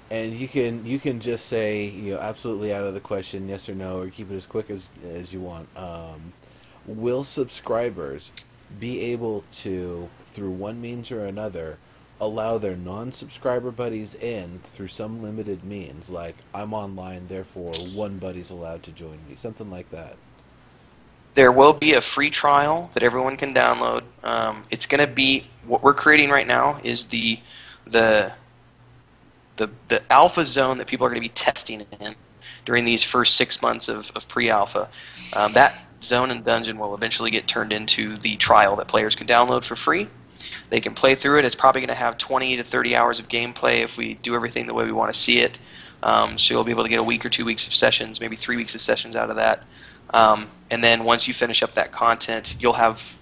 and you can just say, absolutely out of the question, yes or no, or keep it as quick as you want. Will subscribers be able to, through one means or another, allow their non-subscriber buddies in through some limited means, like I'm online, therefore one buddy's allowed to join me, something like that? There will be a free trial that everyone can download. It's going to be, what we're creating right now is the alpha zone that people are going to be testing in during these first 6 months of pre-alpha. That zone and dungeon will eventually get turned into the trial that players can download for free. They can play through it. It's probably going to have 20 to 30 hours of gameplay if we do everything the way we want to see it. So you'll be able to get a week or 2 weeks of sessions, maybe 3 weeks of sessions out of that. And then once you finish up that content, you'll have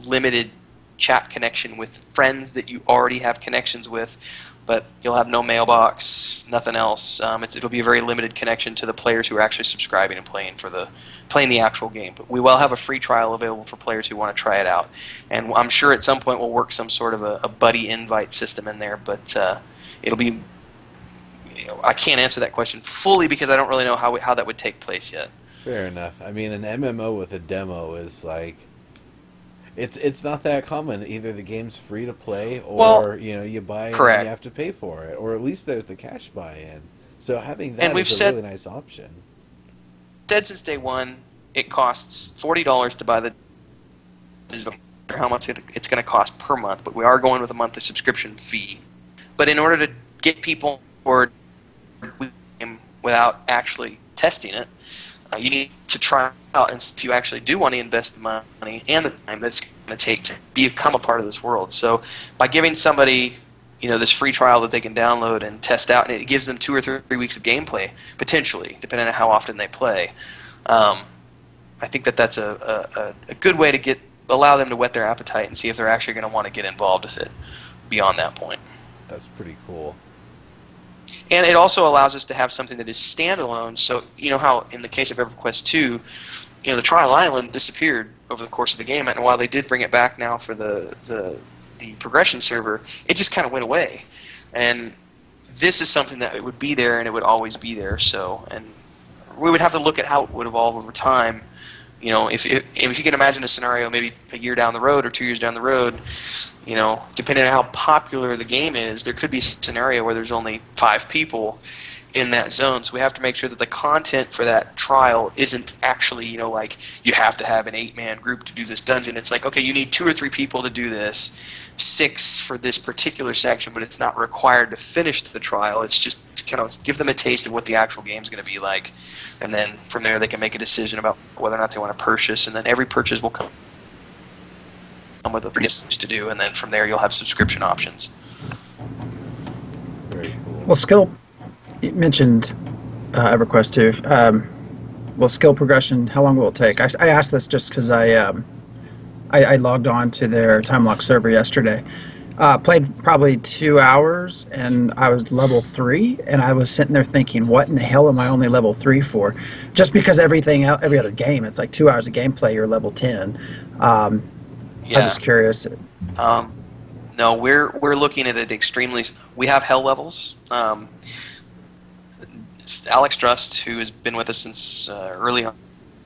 limited chat connection with friends that you already have connections with, but you'll have no mailbox, nothing else. It'll be a very limited connection to the players who are actually subscribing and playing the actual game. But we will have a free trial available for players who want to try it out. And I'm sure at some point we'll work some sort of a buddy invite system in there, but it'll be... I can't answer that question fully because I don't really know how that would take place yet. Fair enough. I mean, an MMO with a demo is like... It's not that common. Either the game's free to play, or you buy it and you have to pay for it, or at least there's the cash buy-in. So having that is a really nice option. Said since day one, it costs $40 to buy the zone. How much it's going to cost per month, but we are going with a monthly subscription fee. But in order to get people on board without actually testing it, you need to try it out, and if you actually do want to invest the money and the time that's going to take to become a part of this world. So by giving somebody this free trial that they can download and test out, and it gives them 2 or 3 weeks of gameplay, potentially, depending on how often they play, I think that's a good way to allow them to whet their appetite and see if they're actually going to want to get involved with it beyond that point. That's pretty cool. And it also allows us to have something that is standalone. So how in the case of EverQuest 2, the trial island disappeared over the course of the game, and while they did bring it back now for the progression server, it just kind of went away. And this is something that it would be there, and it would always be there. So, and we would have to look at how it would evolve over time. If you can imagine a scenario maybe a year down the road or 2 years down the road, depending on how popular the game is, there could be a scenario where there's only 5 people in that zone. So we have to make sure that the content for that trial isn't actually, like you have to have an 8-man group to do this dungeon. It's like, okay, you need 2 or 3 people to do this, 6 for this particular section, but it's not required to finish the trial. It's just kind of give them a taste of what the actual game is going to be like, and then from there they can make a decision about whether or not they want to purchase, and then every purchase will come with a previous things to do, and then from there you'll have subscription options. Very cool. Well, you mentioned EverQuest 2. Well, skill progression, how long will it take? I asked this just because I logged on to their time lock server yesterday. Played probably 2 hours, and I was level 3, and I was sitting there thinking, what in the hell am I only level 3 for? Just because every other game, it's like 2 hours of gameplay, you're level 10. I was just curious. No, we're looking at it extremely. We have hell levels. Alex Drust, who has been with us since early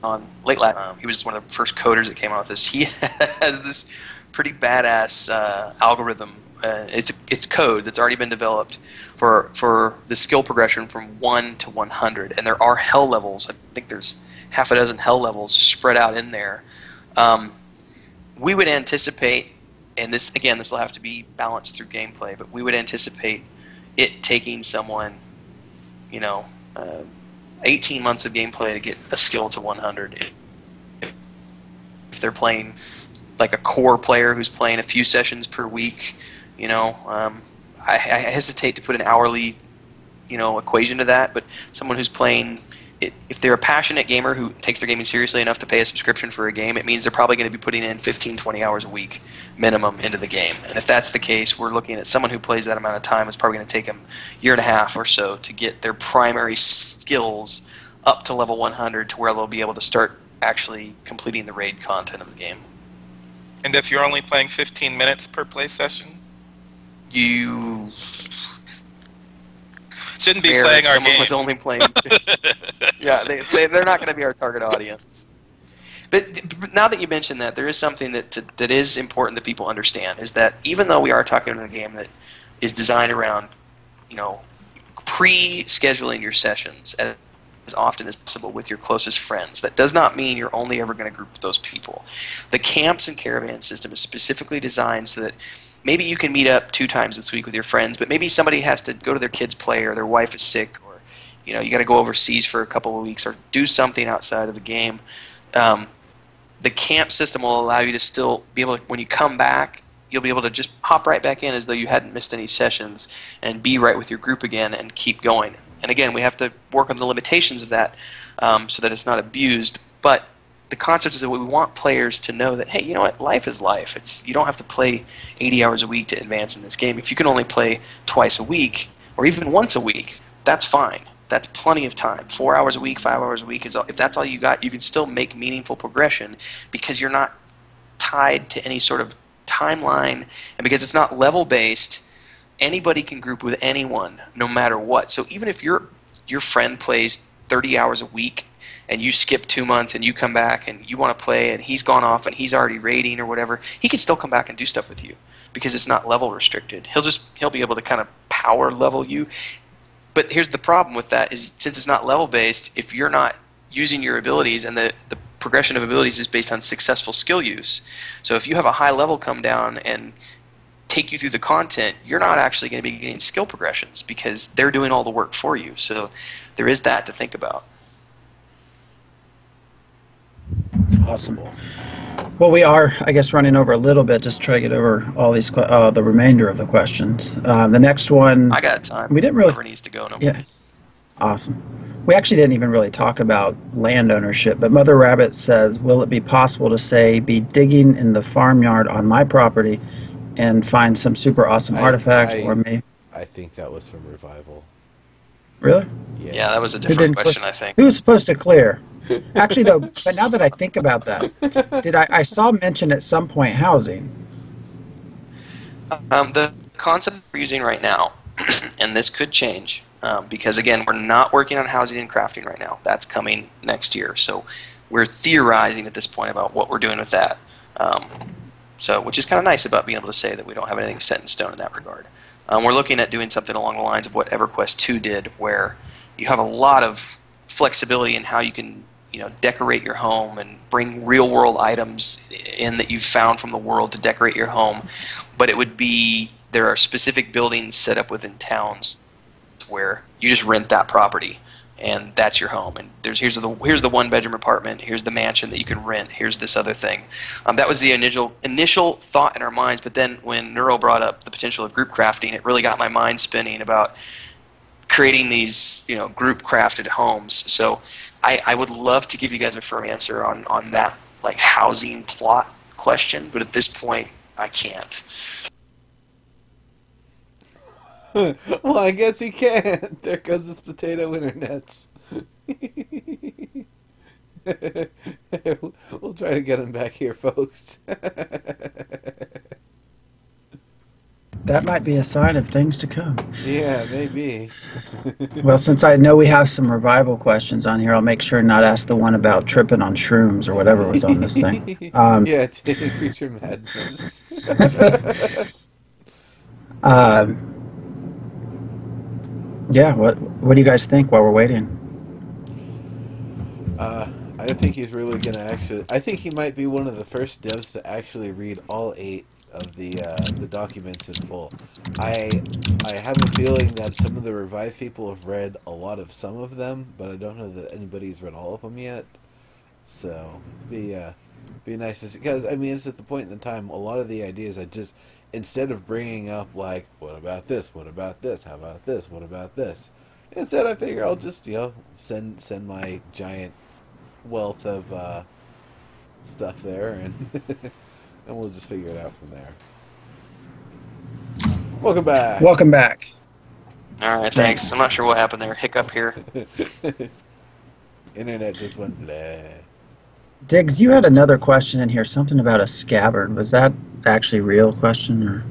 on late last, he was one of the first coders that came out with this. He has this pretty badass algorithm. It's code that's already been developed for the skill progression from 1 to 100, and there are hell levels. I think there's half a dozen hell levels spread out in there. We would anticipate, and this will have to be balanced through gameplay, but we would anticipate it taking someone, 18 months of gameplay to get a skill to 100. If they're playing like a core player who's playing a few sessions per week, I hesitate to put an hourly, equation to that, but someone who's playing, if they're a passionate gamer who takes their gaming seriously enough to pay a subscription for a game, it means they're probably going to be putting in 15, 20 hours a week minimum into the game. And if that's the case, we're looking at someone who plays that amount of time. It's probably going to take them a year and a half or so to get their primary skills up to level 100 to where they'll be able to start actually completing the raid content of the game. And if you're only playing 15 minutes per play session? You shouldn't be playing our game. Was only playing. Yeah, they're not going to be our target audience. But now that you mention that, there is something that is important that people understand, is that even though we are talking about a game that is designed around, pre-scheduling your sessions as often as possible with your closest friends, that does not mean you're only ever going to group those people. The camps and caravan system is specifically designed so that maybe you can meet up 2 times this week with your friends, but maybe somebody has to go to their kid's play, or their wife is sick, or you got to go overseas for a couple of weeks, or do something outside of the game. The camp system will allow you to still be able to, when you come back, you'll be able to just hop right back in as though you hadn't missed any sessions and be right with your group again and keep going. And again, we have to work on the limitations of that so that it's not abused. But the concept is that we want players to know that, hey, you know what, life is life. You don't have to play 80 hours a week to advance in this game. If you can only play twice a week or even once a week, that's fine. That's plenty of time. 4 hours a week, 5 hours a week, if that's all you got, you can still make meaningful progression because you're not tied to any sort of timeline, and because it's not level based, anybody can group with anyone no matter what. So even if your friend plays 30 hours a week and you skip 2 months and you come back and you want to play and he's gone off and he's already raiding or whatever, he can still come back and do stuff with you because it's not level restricted. He'll be able to kind of power level you. But here's the problem with that is, since it's not level based, if you're not using your abilities, and the progression of abilities is based on successful skill use. So if you have a high level come down and take you through the content, you're not actually going to be getting skill progressions because they're doing all the work for you. So there is that to think about. Awesome. Well, we are, I guess, running over a little bit. Just try to get over all these, the remainder of the questions. The next one, I got time. We didn't really. Whoever needs to go. No. Yeah. Awesome. We actually didn't even really talk about land ownership, but Mother Rabbit says, will it be possible to, say, be digging in the farmyard on my property and find some super awesome artifact, or maybe... I think that was from Revival. Really? Yeah, that was a different question, I think. Who was supposed to clear? Actually, though, but now that I think about that, I saw mention at some point housing. The concept we're using right now, and this could change, because again, we're not working on housing and crafting right now. That's coming next year. So we're theorizing at this point about what we're doing with that. Which is kind of nice about being able to say that we don't have anything set in stone in that regard. We're looking at doing something along the lines of what EverQuest 2 did, where you have a lot of flexibility in how you can, decorate your home and bring real-world items in that you've found from the world to decorate your home. But it would be, there are specific buildings set up within towns where you just rent that property, and that's your home. And here's the one-bedroom apartment. Here's the mansion that you can rent. Here's this other thing. That was the initial thought in our minds. But then when Neuro brought up the potential of group crafting, it really got my mind spinning about creating these, group crafted homes. So I would love to give you guys a firm answer on that, like, housing plot question. But at this point, I can't. Well, I guess he can't. There goes his potato internets. We'll try to get him back here, folks. That might be a sign of things to come. Yeah, maybe. Well, since I know we have some revival questions on here, I'll make sure not ask the one about tripping on shrooms or whatever was on this thing. Yeah, to increase your madness. uh, yeah, what do you guys think while we're waiting? I think he's really gonna actually. I think he might be one of the first devs to actually read all 8 of the documents in full. I have a feeling that some of the Revive people have read a lot of some of them, but I don't know that anybody's read all of them yet. So be nice to see, because I mean it's at the point in the time a lot of the ideas I just, instead of bringing up like, what about this, what about this, how about this, what about this, instead I figure I'll just send my giant wealth of stuff there, and and we'll just figure it out from there. Welcome back. Welcome back. All right, thanks. I'm not sure what happened there. Hiccup here. Internet just went blah. Diggs, you had another question in here, something about a scabbard. Was that actually a real question, or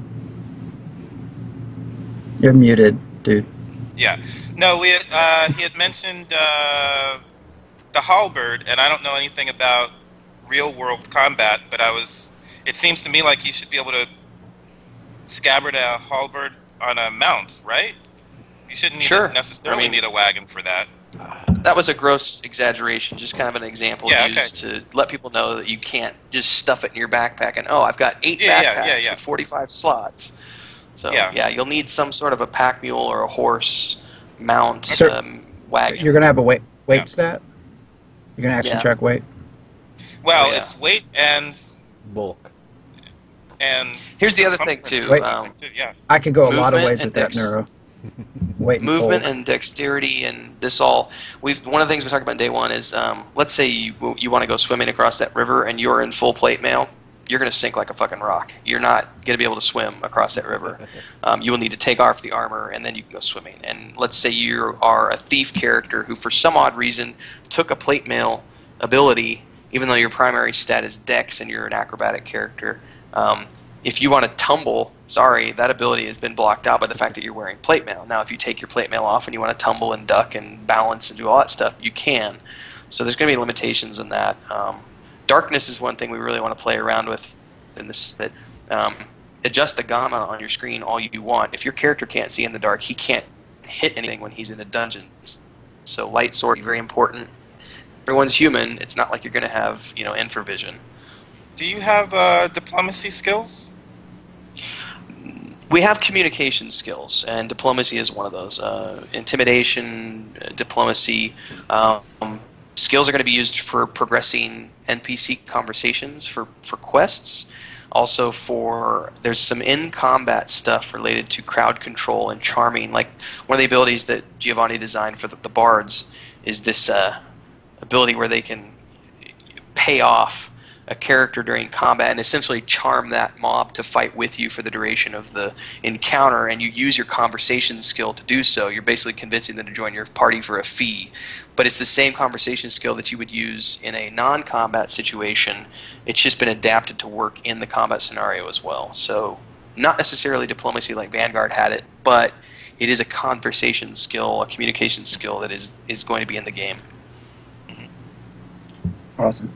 you're muted, dude? Yeah. No, he had mentioned the halberd, and I don't know anything about real world combat, but it seems to me like you should be able to scabbard a halberd on a mount, right? You shouldn't necessarily need a wagon for that. That was a gross exaggeration, just kind of an example used to let people know that you can't just stuff it in your backpack and, I've got 8 backpacks with 45 slots. So, you'll need some sort of a pack mule or a horse mount wagon. You're going to have a weight stat? You're going to actually track weight? Well, it's weight and bulk. And here's the other thing, too. I could go a lot of ways with that, Neuro. Movement and dexterity and this all. One of the things we talked about in day one is, let's say you want to go swimming across that river and you're in full plate mail. You're going to sink like a fucking rock. You're not going to be able to swim across that river. You will need to take off the armor and then you can go swimming. And let's say you are a thief character who, for some odd reason, took a plate mail ability, even though your primary stat is dex and you're an acrobatic character. If you want to tumble, sorry, that ability has been blocked out by the fact that you're wearing plate mail. Now, if you take your plate mail off and you want to tumble and duck and balance and do all that stuff, you can. So there's going to be limitations in that. Darkness is one thing we really want to play around with in this. That adjust the gamma on your screen all you want. If your character can't see in the dark, he can't hit anything when he's in a dungeon. So light sword is very important. Everyone's human. It's not like you're going to have infravision. Do you have diplomacy skills? We have communication skills, and diplomacy is one of those. Intimidation, diplomacy. Skills are going to be used for progressing NPC conversations, for quests. Also there's some in-combat stuff related to crowd control and charming. Like one of the abilities that Giovanni designed for the bards is this ability where they can pay off a character during combat and essentially charm that mob to fight with you for the duration of the encounter, and you use your conversation skill to do so. You're basically convincing them to join your party for a fee. But it's the same conversation skill that you would use in a non-combat situation. It's just been adapted to work in the combat scenario as well. So not necessarily diplomacy like Vanguard had it, but it is a conversation skill, a communication skill that is going to be in the game. Awesome.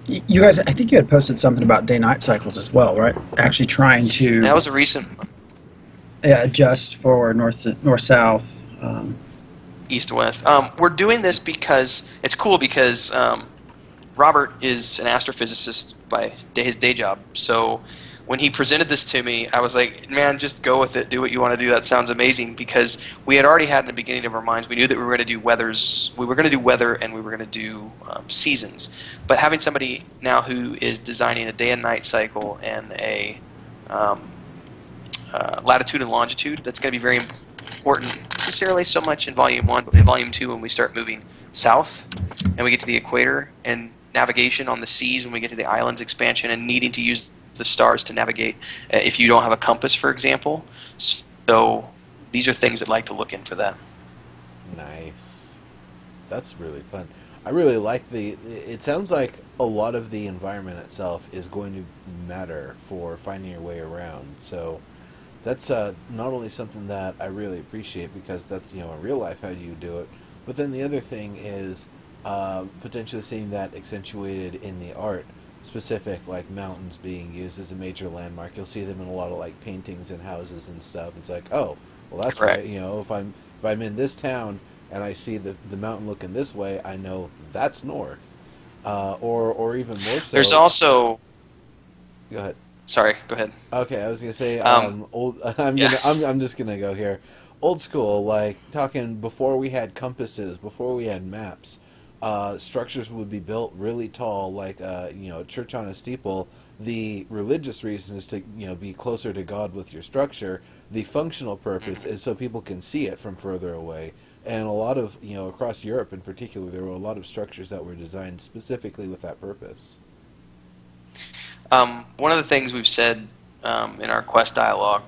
You guys, I think you had posted something about day-night cycles as well, right? Actually trying to... That was a recent one. Yeah, adjust for north-south. East-west. We're doing this because... It's cool because Robert is an astrophysicist by his day job. So when he presented this to me, I was like, man, just go with it. Do what you want to do. That sounds amazing. Because we had already had in the beginning of our minds, we knew that we were going to do weathers. We were going to do weather and we were going to do seasons. But having somebody now who is designing a day and night cycle and a latitude and longitude, that's going to be very important. Not necessarily so much in Volume 1, but in Volume 2 when we start moving south and we get to the equator, and navigation on the seas when we get to the islands expansion, and needing to use the stars to navigate if you don't have a compass, for example. So these are things that like to look in for that. Nice. That's really fun. I really like it sounds like a lot of the environment itself is going to matter for finding your way around. So That's not only something that I really appreciate because that's, in real life how do you do it, but then the other thing is potentially seeing that accentuated in the art, specific like mountains being used as a major landmark. You'll see them in a lot of like paintings and houses and stuff. It's like, oh, well that's Correct. right. If I'm in this town and I see the mountain looking this way, I know that's north. Or even more so. There's also. Go ahead. Sorry, go ahead. Okay, I was gonna say old. Yeah. I'm just gonna go here. Old school, like talking before we had compasses, before we had maps. Structures would be built really tall, like a church on a steeple. The religious reason is to be closer to God with your structure. The functional purpose is so people can see it from further away. And a lot of across Europe in particular, there were a lot of structures that were designed specifically with that purpose. One of the things we've said in our quest dialogue,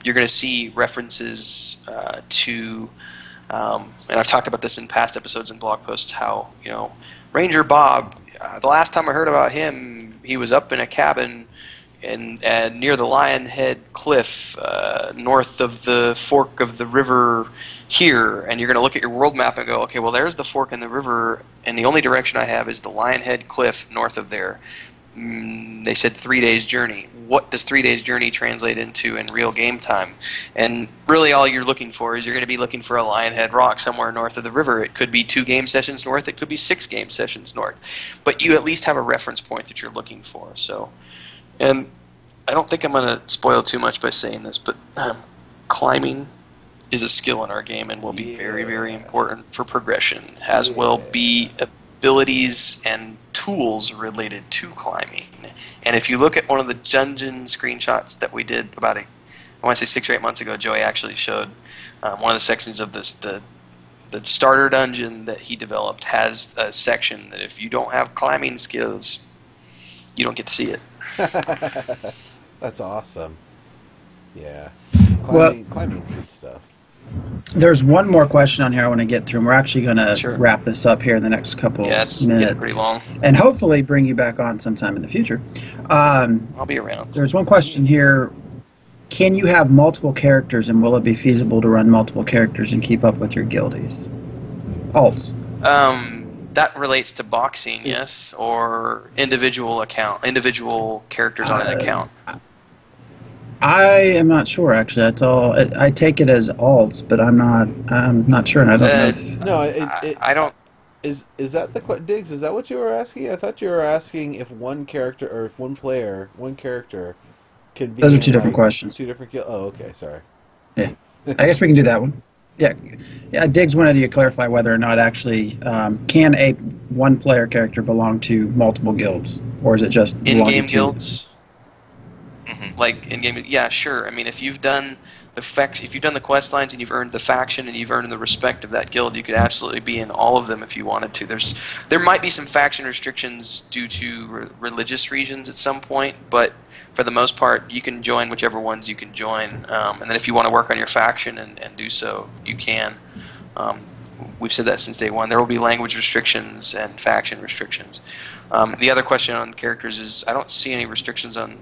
you're going to see references to, and I've talked about this in past episodes and blog posts, how, Ranger Bob, the last time I heard about him, he was up in a cabin near the Lionhead Cliff, north of the fork of the river here, and you're going to look at your world map and go, okay, well, there's the fork in the river, and the only direction I have is the Lionhead Cliff north of there. They said 3 days journey. What does 3 days journey translate into in real game time? And really all you're looking for is you're going to be looking for a Lionhead Rock somewhere north of the river. It could be 2 game sessions north. It could be 6 game sessions north. But you at least have a reference point that you're looking for. So, and I don't think I'm going to spoil too much by saying this, but climbing is a skill in our game and will be very, very important for progression, as will be abilities and tools related to climbing. And if you look at one of the dungeon screenshots that we did about I want to say 6 or 8 months ago, Joey actually showed one of the sections of this, the starter dungeon that he developed has a section that if you don't have climbing skills, you don't get to see it. That's awesome. Yeah. Climbing's good stuff. There's one more question on here I want to get through, and we're actually going to Sure. wrap this up here in the next couple It's minutes. getting pretty long. And hopefully bring you back on sometime in the future. I'll be around. There's one question here. Can you have multiple characters, and will it be feasible to run multiple characters and keep up with your guildies? Alts. That relates to boxing, yes, or individual characters on an account. I am not sure, actually. That's all. I take it as alts, but I'm not sure, and I don't know if... No, I don't. Is that Diggs? Is that what you were asking? I thought you were asking if one character or if one character can be. Those are two different questions. Two different. Oh, okay. Sorry. Yeah, I guess we can do that one. Yeah. Diggs wanted you to clarify whether or not actually can a one-player character belong to multiple guilds, or is it just In-game guilds? Like in-game, yeah, sure. I mean, if you've done the quest lines and you've earned the faction and you've earned the respect of that guild, you could absolutely be in all of them if you wanted to. There might be some faction restrictions due to religious reasons at some point, but for the most part, you can join whichever ones you can join. And then if you want to work on your faction and do so, you can. We've said that since day one. There will be language restrictions and faction restrictions. The other question on characters is I don't see any restrictions on.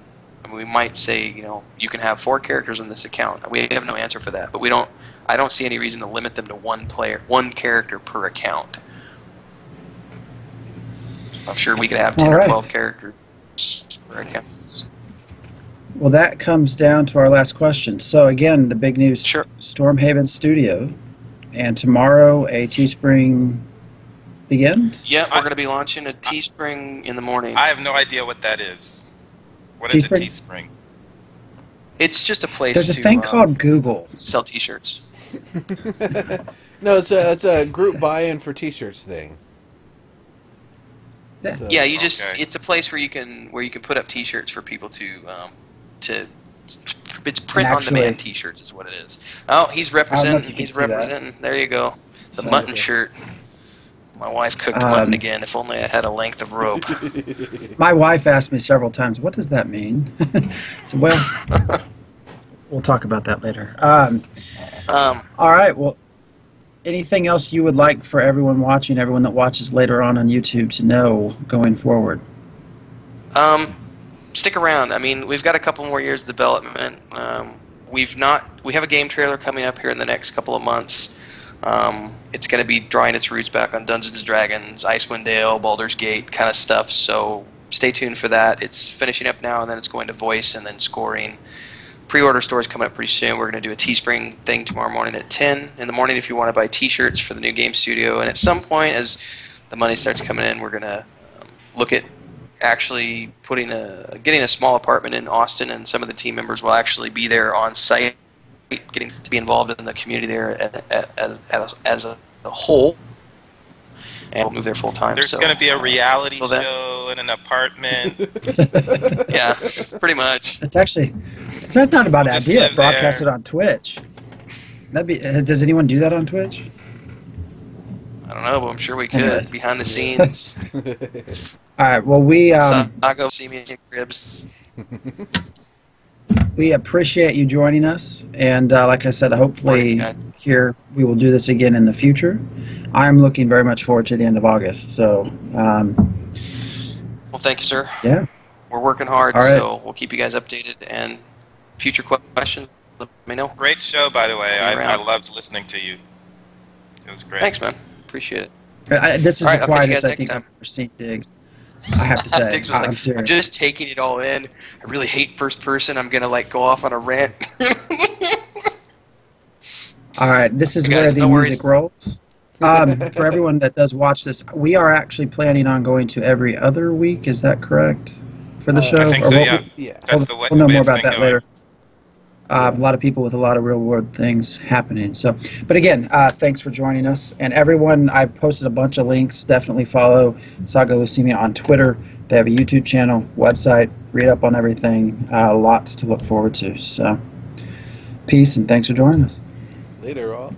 We might say, you can have 4 characters on this account. We have no answer for that, but I don't see any reason to limit them to one character per account. I'm sure we could have 10 or 12 characters per account. Well, that comes down to our last question. So again, the big news: Sure. Stormhaven Studio, and tomorrow a Teespring begins. Yeah, we're going to be launching a Teespring in the morning. I have no idea what that is. What is a Teespring? It's just a place There's a thing called Google. Sell T-shirts. No, it's a group buy-in for T-shirts thing. Yeah. So, Yeah, it's a place where you can put up T-shirts for people to it's print on demand T-shirts is what it is. Oh, he's representing. He's representing. There you go. The mutton shirt. My wife cooked mutton again. If only I had a length of rope. My wife asked me several times, "What does that mean?" So, well, we'll talk about that later. All right. Well, anything else you would like for everyone watching, everyone that watches later on YouTube, to know going forward? Stick around. I mean, we've got a couple more years of development. we have a game trailer coming up here in the next couple of months. It's going to be drawing its roots back on Dungeons and Dragons, Icewind Dale, Baldur's Gate kind of stuff. So stay tuned for that. It's finishing up now, and then it's going to voice and then scoring. Pre-order store is coming up pretty soon. We're going to do a Teespring thing tomorrow morning at 10 in the morning if you want to buy T-shirts for the new game studio. And at some point, as the money starts coming in, we're going to look at actually getting a small apartment in Austin, and some of the team members will actually be there on site, getting to be involved in the community there as a whole. And we'll move there full time. There's going to be a reality show in an apartment. Yeah, pretty much. It's not a bad idea. Broadcast it on Twitch. Does anyone do that on Twitch? I don't know, but I'm sure we could behind the scenes. All right. Well, I'll go see me in cribs. We appreciate you joining us, and like I said, hopefully here we will do this again in the future. I'm looking very much forward to the end of August. So, well, thank you, sir. Yeah, we're working hard, right. So we'll keep you guys updated. And future questions, let me know. Great show, by the way. I loved listening to you. It was great. Thanks, man. Appreciate it. This is the quietest I think I've ever seen Diggs. I have to say, I'm serious. I'm just taking it all in. I really hate first person. I'm gonna go off on a rant. All right, this is where the music rolls. For everyone that does watch this, we are actually planning on going to every other week. Is that correct for the show? I think so. Yeah. That's the way. We'll know more about that later. A lot of people with a lot of real-world things happening. So, but again, thanks for joining us. And everyone, I posted a bunch of links. Definitely follow Saga Leucemia on Twitter. They have a YouTube channel, website. Read up on everything. Lots to look forward to. So, peace and thanks for joining us. Later, all.